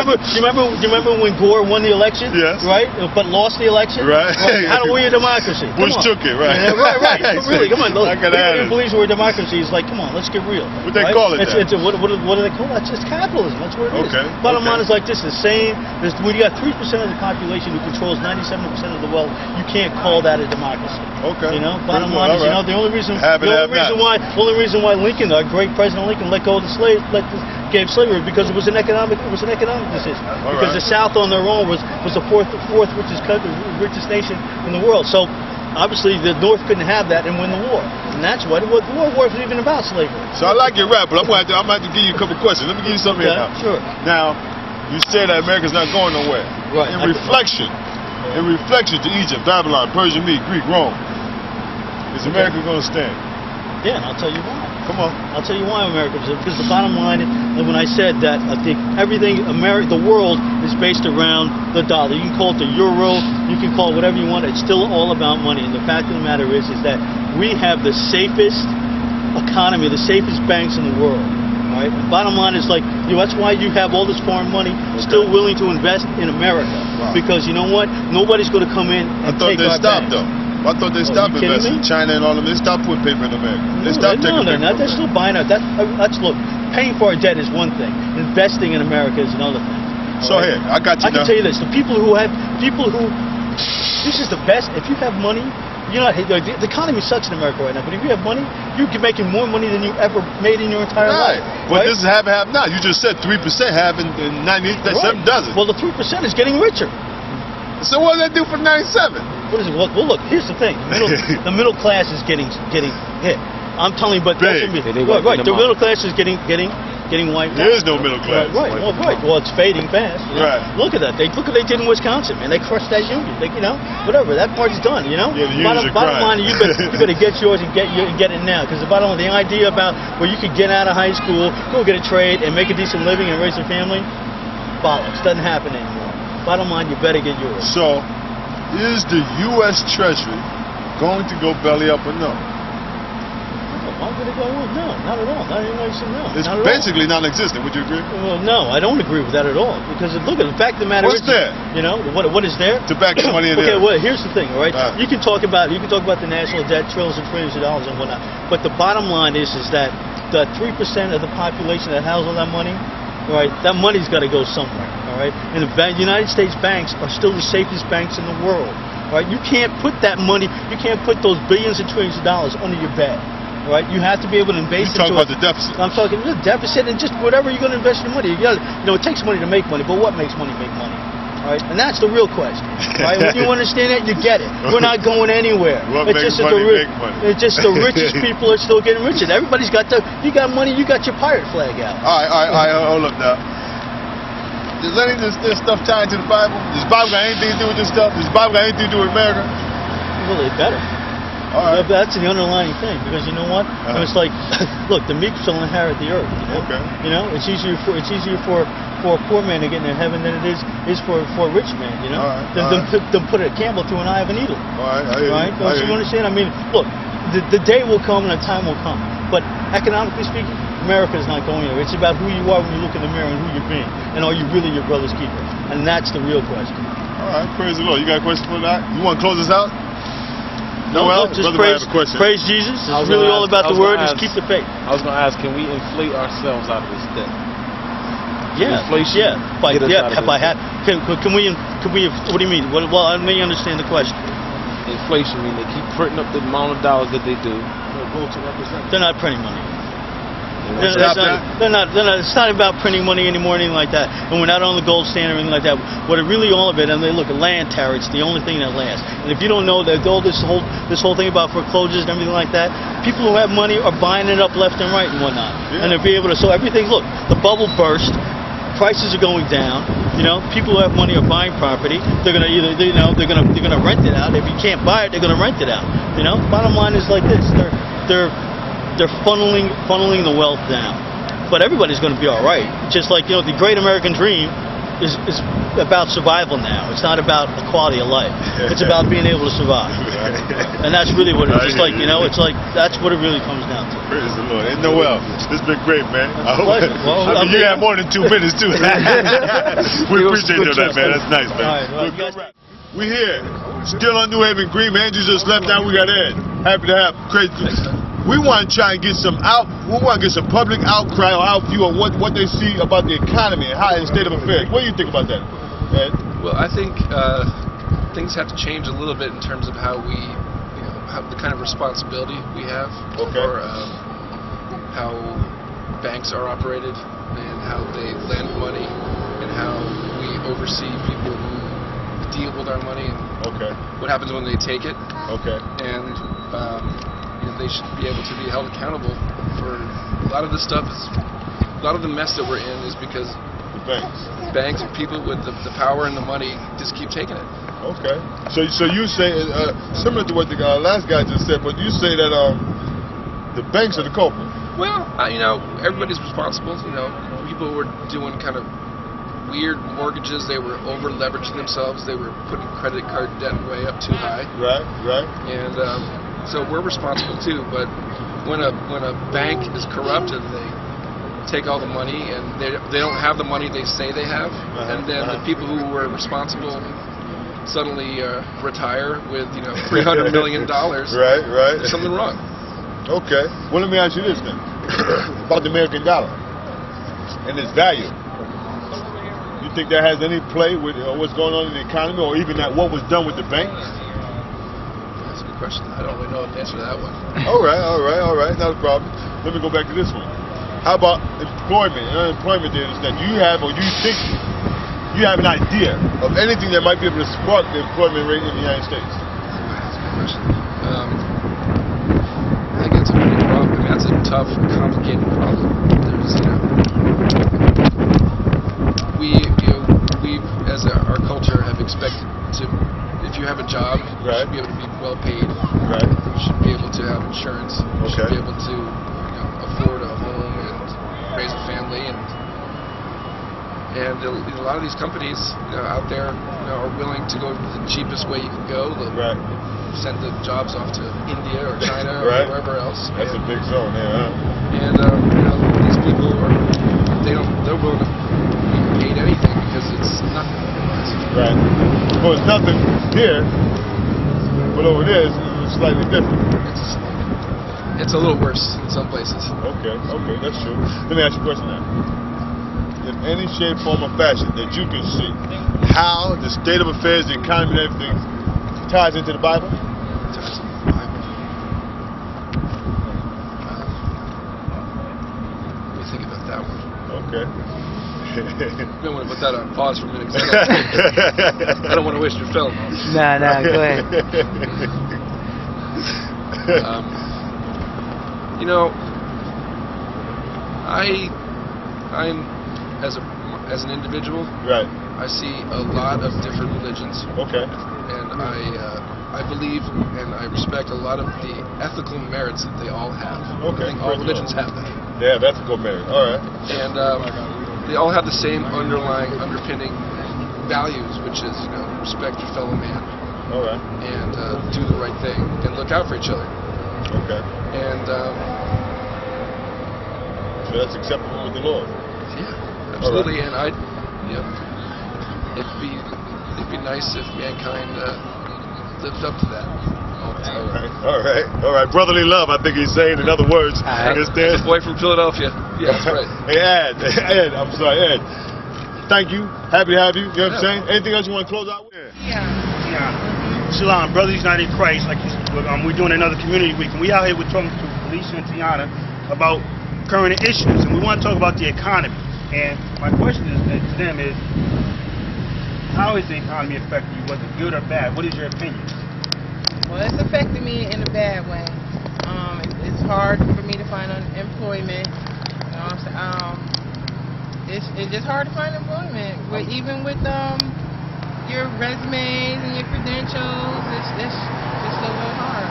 Speaker 12: remember when Gore won the election?
Speaker 1: Yes.
Speaker 12: Right? But lost the election?
Speaker 1: Right.
Speaker 12: How are we a democracy?
Speaker 1: Bush took it, right?
Speaker 12: Yeah, right. Really, come on. Anybody who believes we're a democracy is like, come on, let's get real.
Speaker 1: What they call it?
Speaker 12: What do they call it? It's capitalism. That's what it is.
Speaker 1: Okay.
Speaker 12: Bottom line is like this: the same. When you got 3% of the population who controls 97% of the wealth, you can't call that a democracy.
Speaker 1: Okay.
Speaker 12: Bottom line is, the only reason why Lincoln, our great President Lincoln, let go of gave slavery because it was an economic decision. Because the South on their own was the fourth richest nation in the world. So obviously the North couldn't have that and win the war, and that's what the war wasn't even about slavery.
Speaker 1: So I like your rap, but I'm going to have to give you a couple questions. Let me give you something here now.
Speaker 12: Sure.
Speaker 1: Now, you say that America's not going nowhere.
Speaker 12: Right.
Speaker 1: In reflection to Egypt, Babylon, Persia, Greek, Rome, is America going to stand?
Speaker 12: Yeah, and I'll tell you why.
Speaker 1: Come on.
Speaker 12: I'll tell you why America is. Because the bottom line, when I said that, I think the world is based around the dollar. You can call it the euro, you can call it whatever you want. It's still all about money. And the fact of the matter is that we have the safest economy, the safest banks in the world. Right? Bottom line is that's why you have all this foreign money still willing to invest in America. Wow. Because you know what? Nobody's going to come in and take our banks.
Speaker 1: I thought they stopped investing in China and all of them. They stopped putting paper in America. They stopped taking paper.
Speaker 12: They're still buying it. Look, paying for our debt is one thing. Investing in America is another thing.
Speaker 1: So here, I got you now.
Speaker 12: I can tell you this: the this is the best. If you have money, the economy sucks in America right now. But if you have money, you can making more money than you ever made in your entire life.
Speaker 1: But this is half and half now. You just said 3% half and 97 doesn't.
Speaker 12: Well, the 3% is getting richer.
Speaker 1: So what does that do for 97?
Speaker 12: What is it? Well, look. Here's the thing: the middle class is getting hit. I'm telling you, but right. The middle class is getting getting wiped out.
Speaker 1: There is no middle class.
Speaker 12: Right. Well, it's fading fast.
Speaker 1: Right.
Speaker 12: Look at that. Look what they did in Wisconsin, man. They crushed that union. Whatever. That party's done.
Speaker 1: Yeah, the unions are
Speaker 12: bottom line, you better get yours and get it now. Because the idea about where you could get out of high school, go get a trade, and make a decent living and raise a family, bollocks. Doesn't happen anymore. Bottom line, you better get yours.
Speaker 1: So, is the U.S. Treasury going to go belly up or no?
Speaker 12: Why would it go on? No, not at all. Not anyone said no.
Speaker 1: It's basically non-existent. Would you agree?
Speaker 12: Well, no, I don't agree with that at all. Because look at the fact of the matter.
Speaker 1: What's there?
Speaker 12: What is there?
Speaker 1: To back the money in there.
Speaker 12: Okay, well, here's the thing, all right? You can talk about the national debt, trillions and trillions of dollars and whatnot. But the bottom line is that the 3% of the population that has all that money, all right, that money's got to go somewhere, all right? And the United States banks are still the safest banks in the world, all right? You can't put that money, you can't put those billions and trillions of dollars under your bed. Right, you have to be able to invest.
Speaker 1: You're talking about the deficit.
Speaker 12: I'm talking the deficit and just whatever you're going to invest your money. You got, it takes money to make money, but what makes money make money? All right, and that's the real question. Right, when you understand that, you get it. We're not going anywhere.
Speaker 1: What makes money make money?
Speaker 12: It's just the richest people are still getting richer. Everybody's got you got money, you got your pirate flag out.
Speaker 1: All right, hold up now. Does any of this stuff tie into the Bible? Does the Bible got anything to do with this stuff? Does the Bible got anything to do with America?
Speaker 12: Well, it better.
Speaker 1: Right.
Speaker 12: That's the underlying thing, because you know what? It's like, look, the meek shall inherit the earth.
Speaker 1: Okay.
Speaker 12: It's easier for a poor man to get into heaven than it is for a rich man. Than put a camel through an eye of a needle.
Speaker 1: All right.
Speaker 12: Don't you understand? I mean, look, the day will come and a time will come. But economically speaking, America is not going anywhere. It's about who you are when you look in the mirror and who you're being, and are you really your brother's keeper? And that's the real question.
Speaker 1: All right. Praise the Lord. You got a question for that? You want to close us out?
Speaker 12: No, just praise Jesus. It's really all about the word. Just keep the faith.
Speaker 5: I was going to ask, can we inflate ourselves out of this debt?
Speaker 12: Yeah.
Speaker 5: Inflation.
Speaker 12: Can we? What do you mean? Well, I may understand the question.
Speaker 5: Inflation. I mean, they keep printing up the amount of dollars that they do.
Speaker 12: They're not printing money. They're not. It's not about printing money anymore, or anything like that. And we're not on the gold standard or anything like that. What it really all of it, and they look at land tariffs, the only thing that lasts. And if you don't know that all this whole thing about foreclosures and everything like that, people who have money are buying it up left and right and whatnot. Yeah. And they'll be able to. So everything. Look, the bubble burst. Prices are going down. People who have money are buying property. They're gonna they're gonna rent it out. If you can't buy it, they're gonna rent it out. Bottom line is like this. They're funneling the wealth down. But everybody's going to be all right. Just like, the great American dream is about survival now. It's not about the quality of life. It's about being able to survive. And that's really what it's like, it's like, that's what it really comes down to.
Speaker 1: Praise the Lord. And Noel, this has been great, man. You got more than 2 minutes, too. We appreciate that, man. That's nice, man.
Speaker 12: All right,
Speaker 1: we're here. Still on New Haven Green. Man, you just left now. We got Ed. Happy to have crazy. We want to try and get some public outcry or outview on what they see about the economy and how the state of affairs. What do you think about that, Ed?
Speaker 13: Well, I think things have to change a little bit in terms of how we, have the kind of responsibility we have for how banks are operated and how they lend money and how we oversee people who deal with our money and what happens when they take it. And they should be able to be held accountable for a lot of this stuff. A lot of the mess that we're in is because
Speaker 1: the
Speaker 13: banks and people with the power and the money just keep taking it.
Speaker 1: Okay. So you say, similar to what the last guy just said, but you say that the banks are the culprit.
Speaker 13: Well, everybody's responsible. People were doing kind of weird mortgages. They were over-leveraging themselves. They were putting credit card debt way up too high.
Speaker 1: Right.
Speaker 13: And so we're responsible too, but when a bank is corrupt and they take all the money and they don't have the money they say they have, and then the people who were responsible suddenly retire with $300 million,
Speaker 1: right,
Speaker 13: there's something wrong.
Speaker 1: Okay. Well, let me ask you this then about the American dollar and its value. You think that has any play with what's going on in the economy, or even what was done with the banks?
Speaker 13: Question. I don't really know the answer to that one.
Speaker 1: All right, not a problem. Let me go back to this one. How about employment and unemployment data that you have, or you think you have an idea of anything that might be able to spark the employment rate in the United States?
Speaker 13: That's a good question. I think that's a big problem. That's a tough, complicated problem. There's, expected to, if you have a job, you
Speaker 1: Right.
Speaker 13: should be able to be well paid.
Speaker 1: Right.
Speaker 13: You should be able to have insurance. You should
Speaker 1: Okay.
Speaker 13: be able to afford a home and raise a family. And a lot of these companies out there are willing to go the cheapest way you can go. They'll send the jobs off to India or China or
Speaker 1: Right.
Speaker 13: wherever else.
Speaker 1: That's a big zone there, huh?
Speaker 13: And these people they're willing to be paid anything because it's nothing otherwise.
Speaker 1: Right. Well, it's nothing here, but over there it's slightly different.
Speaker 13: It's a little worse in some places.
Speaker 1: Okay, that's true. Let me ask you a question now. In any shape, form, or fashion that you can see, how the state of affairs, the economy, and everything ties into the Bible?
Speaker 13: Ties into the Bible. Let me think about that one.
Speaker 1: Okay.
Speaker 13: I want to put that on pause for a minute. 'Cause I don't want to waste your film.
Speaker 14: Nah, go ahead.
Speaker 13: I'm as an individual.
Speaker 1: Right.
Speaker 13: I see a lot of different religions.
Speaker 1: Okay.
Speaker 13: And I believe and I respect a lot of the ethical merits that they all have.
Speaker 1: Okay.
Speaker 13: I think all religions have that.
Speaker 1: They have ethical merit. All right.
Speaker 13: And they all have the same underpinning values, which is respect your fellow man.
Speaker 1: All right.
Speaker 13: And do the right thing and look out for each other.
Speaker 1: Okay.
Speaker 13: And
Speaker 1: so that's acceptable with the Lord.
Speaker 13: Yeah, absolutely. Right. And it'd be nice if mankind lived up to that.
Speaker 1: All right. Brotherly love, I think he's saying. In other words,
Speaker 13: the boy from Philadelphia. Yeah, that's right.
Speaker 1: Hey, Ed. I'm sorry, Ed. Thank you. Happy to have you. You know what I'm saying? Anything else you want to close out with?
Speaker 3: Yeah. Shalom, Brothers United in Christ. We're doing another community week, and we out here. We're talking to Felicia and Tiana about current issues, and we want to talk about the economy. And my question to them is, how is the economy affecting you? Was it good or bad? What is your opinion?
Speaker 14: Well, it's affecting me in a bad way. It's hard for me to find employment. You know what I'm saying? It's just hard to find employment. Even with your resumes and your credentials, it's a little hard.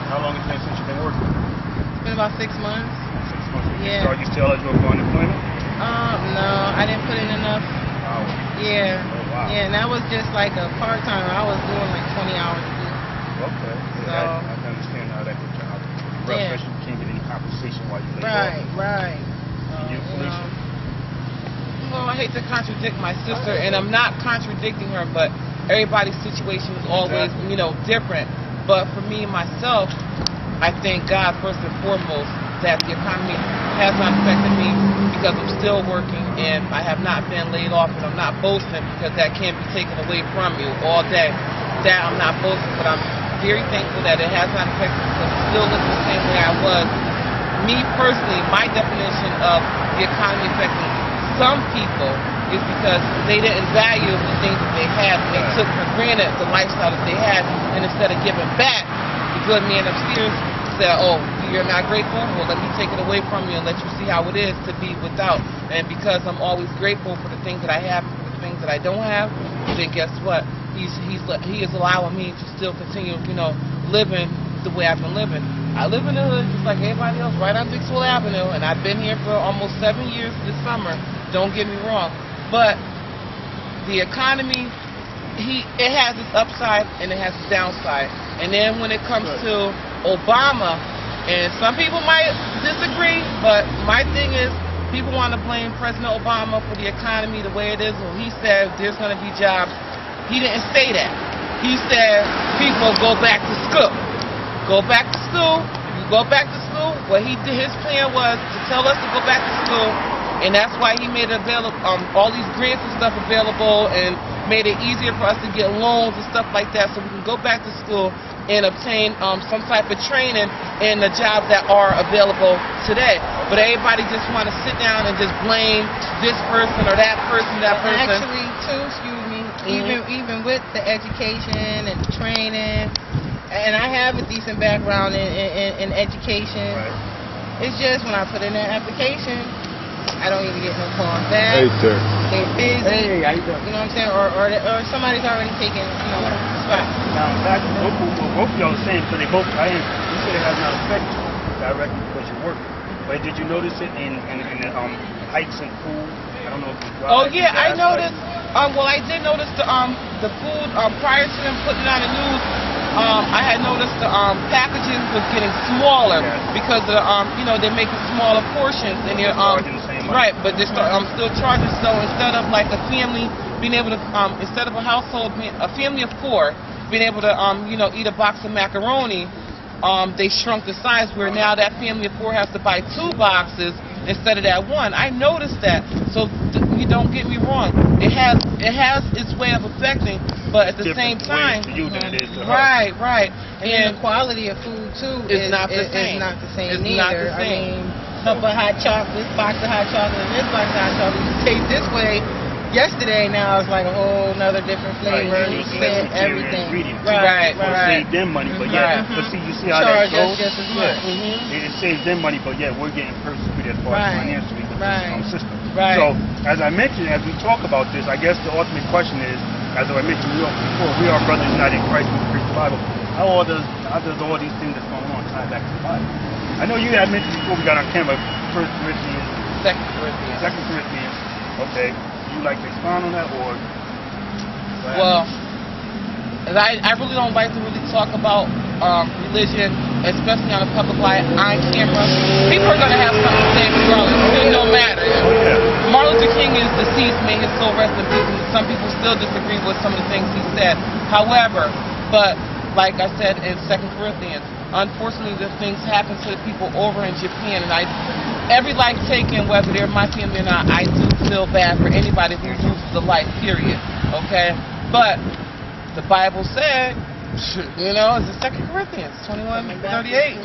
Speaker 3: How long has it been since you've been working?
Speaker 14: It's been about 6 months.
Speaker 3: 6 months.
Speaker 14: Yeah.
Speaker 3: So are you still eligible for unemployment?
Speaker 14: No, I didn't put in enough.
Speaker 3: Oh.
Speaker 14: Yeah.
Speaker 3: Oh, wow.
Speaker 14: Yeah, and that was just like a part-time. I was doing like 20 hours a week.
Speaker 3: Okay.
Speaker 14: So,
Speaker 3: I can understand how that could job. Especially you can't get any compensation while you laid off.
Speaker 14: Right.
Speaker 3: You, Felicia?
Speaker 14: Well, I hate to contradict my sister, and I'm not contradicting her, but everybody's situation is always, different. But for me, myself, I thank God first and foremost that the economy has not affected me because I'm still working and I have not been laid off, and I'm not boasting because that can't be taken away from you all day. That I'm not boasting, but I'm very thankful that it has not affected me because I'm still living the same way I was. Me personally, my definition of the economy affecting some people is because they didn't value the things that they had, and they took for granted the lifestyle that they had, and instead of giving back, the good man upstairs said, oh, you're not grateful? Well, let me take it away from you and let you see how it is to be without. And because I'm always grateful for the things that I have and for the things that I don't have, then guess what? He is allowing me to still continue, living the way I've been living. I live in the hood just like everybody else, right on Dixwell Avenue, and I've been here for almost 7 years this summer. Don't get me wrong, but the economy, it has its upside and it has its downside. And then when it comes to Obama, and some people might disagree, but my thing is, people want to blame President Obama for the economy the way it is. Well, he said there's going to be jobs. He didn't say that. He said people go back to school. Go back to school. You go back to school. What he did, his plan was to tell us to go back to school. And that's why he made it available, all these grants and stuff available, and made it easier for us to get loans and stuff like that, so we can go back to school and obtain some type of training in the jobs that are available today. But everybody just want to sit down and just blame this person or that person, Actually, too, excuse me, even with the education and the training, and I have a decent background in education. Right. It's just when I put in that application,
Speaker 15: I don't even get no calls back.
Speaker 1: Hey, sir.
Speaker 15: They're busy.
Speaker 4: Hey, how you doing?
Speaker 15: You know what I'm saying? Or somebody's already taken, you know, spot.
Speaker 3: Now, back to both of y'all are saying, so they both, you said it has not affected you directly because you work. But did you notice it in the hikes in food? I don't know if you drive.
Speaker 14: Oh yeah, I noticed. Well, I did notice the food prior to them putting it on the news. I had noticed the packages was getting smaller because of you know, they're making smaller portions and they're right, but they're still charging. So instead of like a family being able to instead of a household, a family of 4 being able to you know, eat a box of macaroni, they shrunk the size where now that family of 4 has to buy 2 boxes instead of that 1. I noticed that. So you don't get me wrong. It has its way of affecting, but at the same time, right.
Speaker 15: And the quality of food too
Speaker 14: is not the same.
Speaker 15: It's not the same
Speaker 14: It's
Speaker 15: either.
Speaker 14: not the same.
Speaker 15: I mean, cup of hot chocolate, this box of hot chocolate, and this box of hot chocolate used to taste this way yesterday. Now it's like a whole nother different flavor. Everything.
Speaker 3: Right. Save them money, but but see, you see how that goes.
Speaker 15: Just as much.
Speaker 3: It saves them money, but yet we're getting persecuted as far as financially with the system.
Speaker 15: Right.
Speaker 3: So, as I mentioned, as we talk about this, I guess the ultimate question is, as I mentioned before, we are brothers united in Christ, we preach the Bible. How does all these things that's going on tie back to the Bible? I know you had mentioned before we got on camera, 1 Corinthians.
Speaker 14: 2 Corinthians.
Speaker 3: 2 Corinthians. Okay. Would you like to expound on that, or?
Speaker 14: Well, I really don't like to really talk about religion, especially on a public light, on camera. People are going to have something to say regardless. It don't matter. Martin Luther King is deceased, may his soul rest in peace, and some people still disagree with some of the things he said. However, but like I said in 2 Corinthians, unfortunately the things happen to the people over in Japan, and every life taken, whether they're my family or not, I do feel bad for anybody who loses a life, period. Okay? But the Bible said, you know, it's in 2 Corinthians 21:38.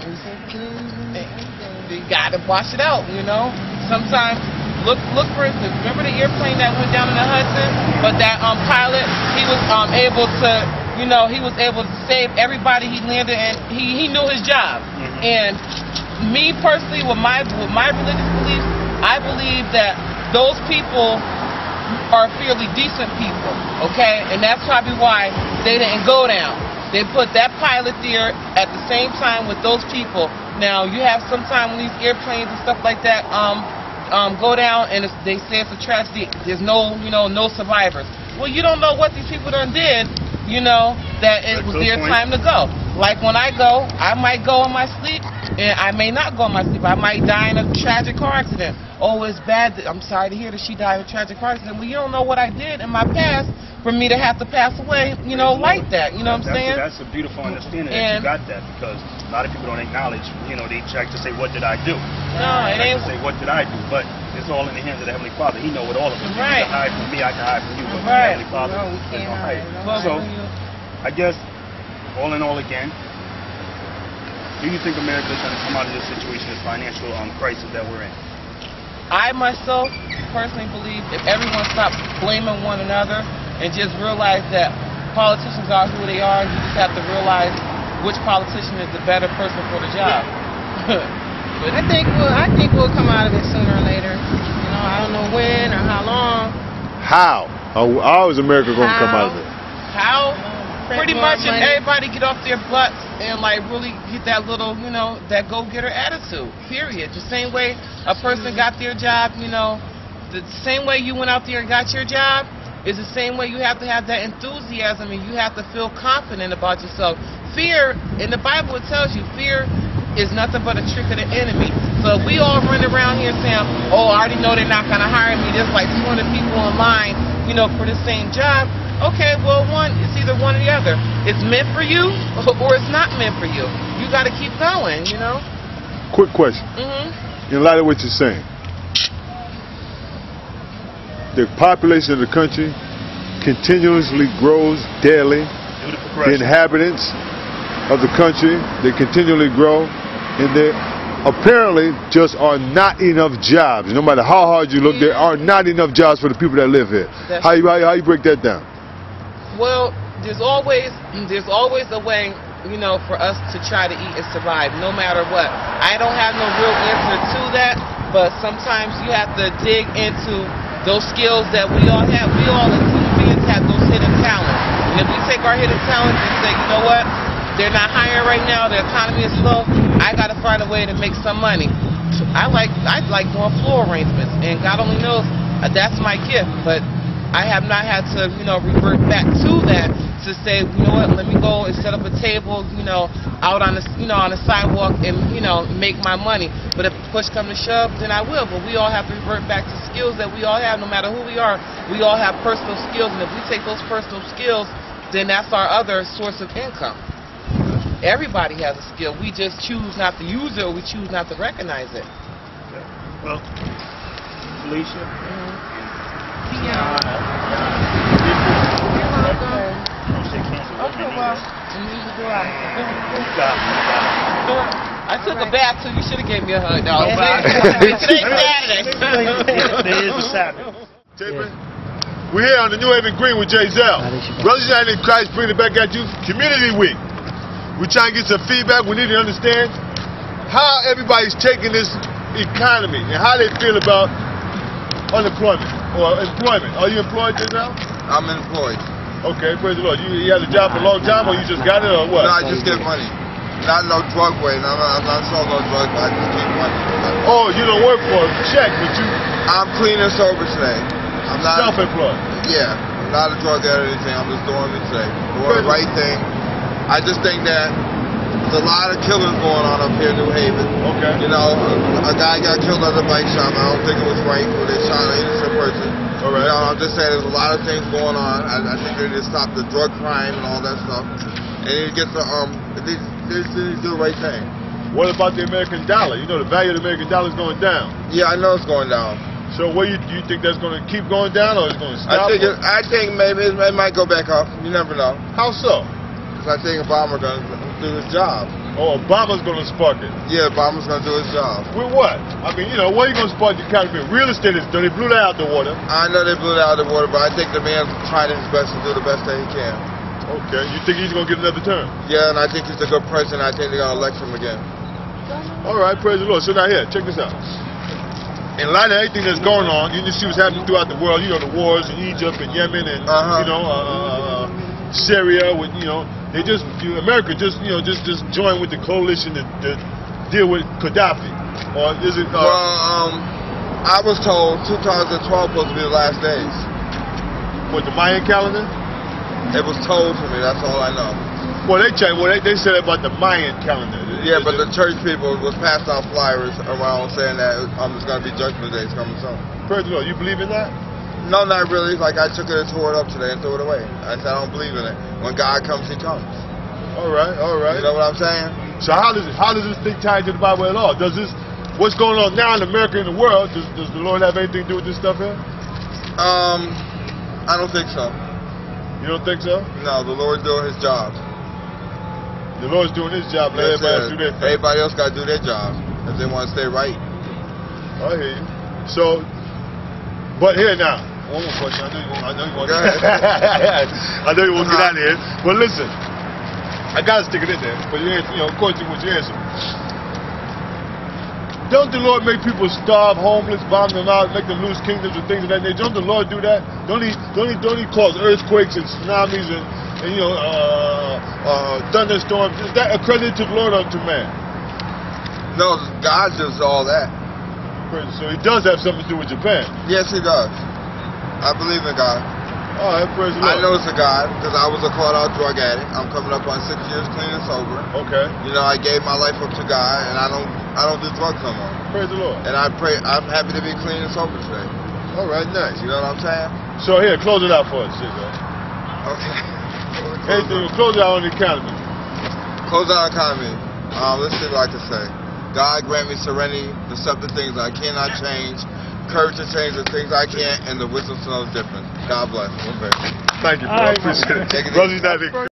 Speaker 14: You gotta wash it out, you know. Sometimes, look for instance, remember the airplane that went down in the Hudson? But that pilot, he was able to, you know, he was able to save everybody he landed, and he knew his job. And me personally, with my religious beliefs, I believe that those people are fairly decent people, okay? And that's probably why they didn't go down. They put that pilot there at the same time with those people. Now, you have sometimes when these airplanes and stuff like that go down, and they say it's a tragedy, there's no, you know, no survivors. Well, you don't know what these people done did, you know, that it was their time to go. Like when I go, I might go in my sleep, and I may not go in my sleep. I might die in a tragic car accident. Oh, it's bad. I'm sorry to hear that she died in a tragic car accident. Well, you don't know what I did in my past for me to have to pass away, you know, like that. You know what I'm saying?
Speaker 3: That's a beautiful understanding that you got that, because a lot of people don't acknowledge, you know, they try to say, what did I do?
Speaker 14: No, it ain't.
Speaker 3: To say, what did I do? But it's all in the hands of the Heavenly Father. He knows what all of us.
Speaker 14: Right.
Speaker 3: You can hide from me, I can hide from you, but the Heavenly Father is going to hide. So, I guess, all in all again, do you think America is going to come out of this situation, this financial crisis that we're in?
Speaker 14: I myself personally believe if everyone stops blaming one another and just realize that politicians are who they are, you just have to realize which politician is the better person for the job.
Speaker 15: I think we'll come out of it sooner or later. You know, I don't know when or how long.
Speaker 1: How? How is America going to come out of it?
Speaker 14: How? Pretty much if everybody get off their butts and like really get that little, you know, that go-getter attitude, period. The same way a person got their job, you know, the same way you went out there and got your job is the same way you have to have that enthusiasm, and you have to feel confident about yourself. Fear, in the Bible it tells you, fear is nothing but a trick of the enemy. So if we all run around here saying, oh, I already know they're not going to hire me, there's like 200 people in line, you know, for the same job. Okay, well, it's either one or the other. It's meant for you, or it's not meant for you. You got to keep going, you know?
Speaker 1: Quick question. In light of what you're saying, the population of the country continuously grows daily. The inhabitants of the country, they continually grow, and there apparently just are not enough jobs. No matter how hard you look, there are not enough jobs for the people that live here. How you break that down?
Speaker 14: Well, there's always a way, you know, for us to try to eat and survive, no matter what. I don't have no real answer to that, but sometimes you have to dig into those skills that we all have. We all as human beings have those hidden talents. And if we take our hidden talents and say, you know what, they're not hiring right now, the economy is slow, I got to find a way to make some money. I like doing floor arrangements, and God only knows that's my gift, but I have not had to, revert back to that to say, you know what, let me go and set up a table, out on the, on the sidewalk and, make my money. But if push comes to shove, then I will. But we all have to revert back to skills that we all have, no matter who we are. We all have personal skills, and if we take those personal skills, then that's our other source of income. Everybody has a skill. We just choose not to use it, or we choose not to recognize it.
Speaker 3: Okay. Well, Felicia.
Speaker 14: Okay, well, I took a bath too. You should have gave me a hug, dog. Today's Saturday.
Speaker 3: It is a Saturday.
Speaker 1: We're here on the New Haven Green with Jay Zell. Brothers United in Christ bringing it back at you. Community Week. We're trying to get some feedback. We need to understand how everybody's taking this economy and how they feel about unemployment or employment. Are you employed now?
Speaker 16: I'm employed.
Speaker 1: Okay, praise the Lord. You had a job for a long time, or you just got it, or what?
Speaker 16: No, I just get money. Not no drug way. I'm not selling no drugs, but I just get money.
Speaker 1: Oh, you don't work for a check, but you...
Speaker 16: I'm clean and sober today. I'm not...
Speaker 1: Self-employed?
Speaker 16: Yeah. I'm not a drug addict or anything. I'm just doing it today. Doing the right thing. I just think that there's a lot of killings going on up here in New Haven.
Speaker 1: Okay.
Speaker 16: A guy got killed at the bike shop. I don't think it was right when they shot an innocent person.
Speaker 1: All right.
Speaker 16: I'm just saying there's a lot of things going on. I think they need to stop the drug crime and all that stuff. And they get the they do the right thing.
Speaker 1: What about the American dollar? You know the value of the American dollar is going down.
Speaker 16: Yeah, I know it's going down.
Speaker 1: So what do you think that's going to keep going down, or is it going to stop?
Speaker 16: I think maybe it might go back up. You never know.
Speaker 1: How so?
Speaker 16: Because I think Obama's going to do his job.
Speaker 1: Oh, Obama's going to spark it.
Speaker 16: Yeah, Obama's going to do his job.
Speaker 1: With what? I mean, what are you going to spark the economy? Real estate is done. They blew that out the water.
Speaker 16: I know they blew that out the water, but I think the man's trying his best to do the best that he can.
Speaker 1: Okay. You think he's going to get another term?
Speaker 16: Yeah, and I think he's a good president. I think they're going to elect him again.
Speaker 1: All right, praise the Lord. So now here, check this out. In light of everything that's going on, you just see what's happening throughout the world. The wars in Egypt and Yemen and Syria. With they just America just joined with the coalition to deal with Gaddafi. Or is it?
Speaker 16: I was told 2012 supposed to be the last days.
Speaker 1: What, the Mayan calendar?
Speaker 16: It was told to me. That's all I know.
Speaker 1: Well, they said about the Mayan calendar.
Speaker 16: Yeah, but the church people was passing out flyers around saying that it's going to be Judgment Day coming soon.
Speaker 1: Praise the Lord. You believe in that?
Speaker 16: No, not really. Like, I took it and tore it up today and threw it away. I said, I don't believe in it. When God comes, he comes.
Speaker 1: All right, all right.
Speaker 16: You know what I'm saying?
Speaker 1: So how does this thing tie into the Bible at all? Does this, what's going on now in America and the world, does the Lord have anything to do with this stuff here?
Speaker 16: I don't think so.
Speaker 1: You don't think so?
Speaker 16: No, the Lord's doing his job.
Speaker 1: The Lord's doing his job. Let everybody else do their thing.
Speaker 16: Everybody else got to do their job if they want to stay right.
Speaker 1: I hear you. So, but here now, one more question. I know you want to get out of here. But listen, I gotta stick it in there. But according to what you answer. Don't the Lord make people starve, homeless, bomb them out, make them lose kingdoms and things of that nature? Don't the Lord do that? Don't he cause earthquakes and tsunamis and thunderstorms? Is that accredited to the Lord or to man?
Speaker 16: No, God does all that.
Speaker 1: So he does have something to do with Japan?
Speaker 16: Yes, he does. I believe in God.
Speaker 1: All right, praise the Lord.
Speaker 16: I know it's a God because I was a caught-out drug addict. I'm coming up on 6 years clean and sober.
Speaker 1: Okay.
Speaker 16: I gave my life up to God, and I don't do drugs no more.
Speaker 1: Praise the Lord.
Speaker 16: And I'm happy to be clean and sober today.
Speaker 1: All right, nice.
Speaker 16: You know what I'm saying?
Speaker 1: So here, close it out for us,
Speaker 16: Okay.
Speaker 1: Anything, close it out on the economy.
Speaker 16: Close out economy. Let's see what I can say. God grant me serenity to accept the things I cannot change, courage to change the things I can't, and the wisdom to know the difference. God bless.
Speaker 1: Thank you, bro. I appreciate it. Brothers United.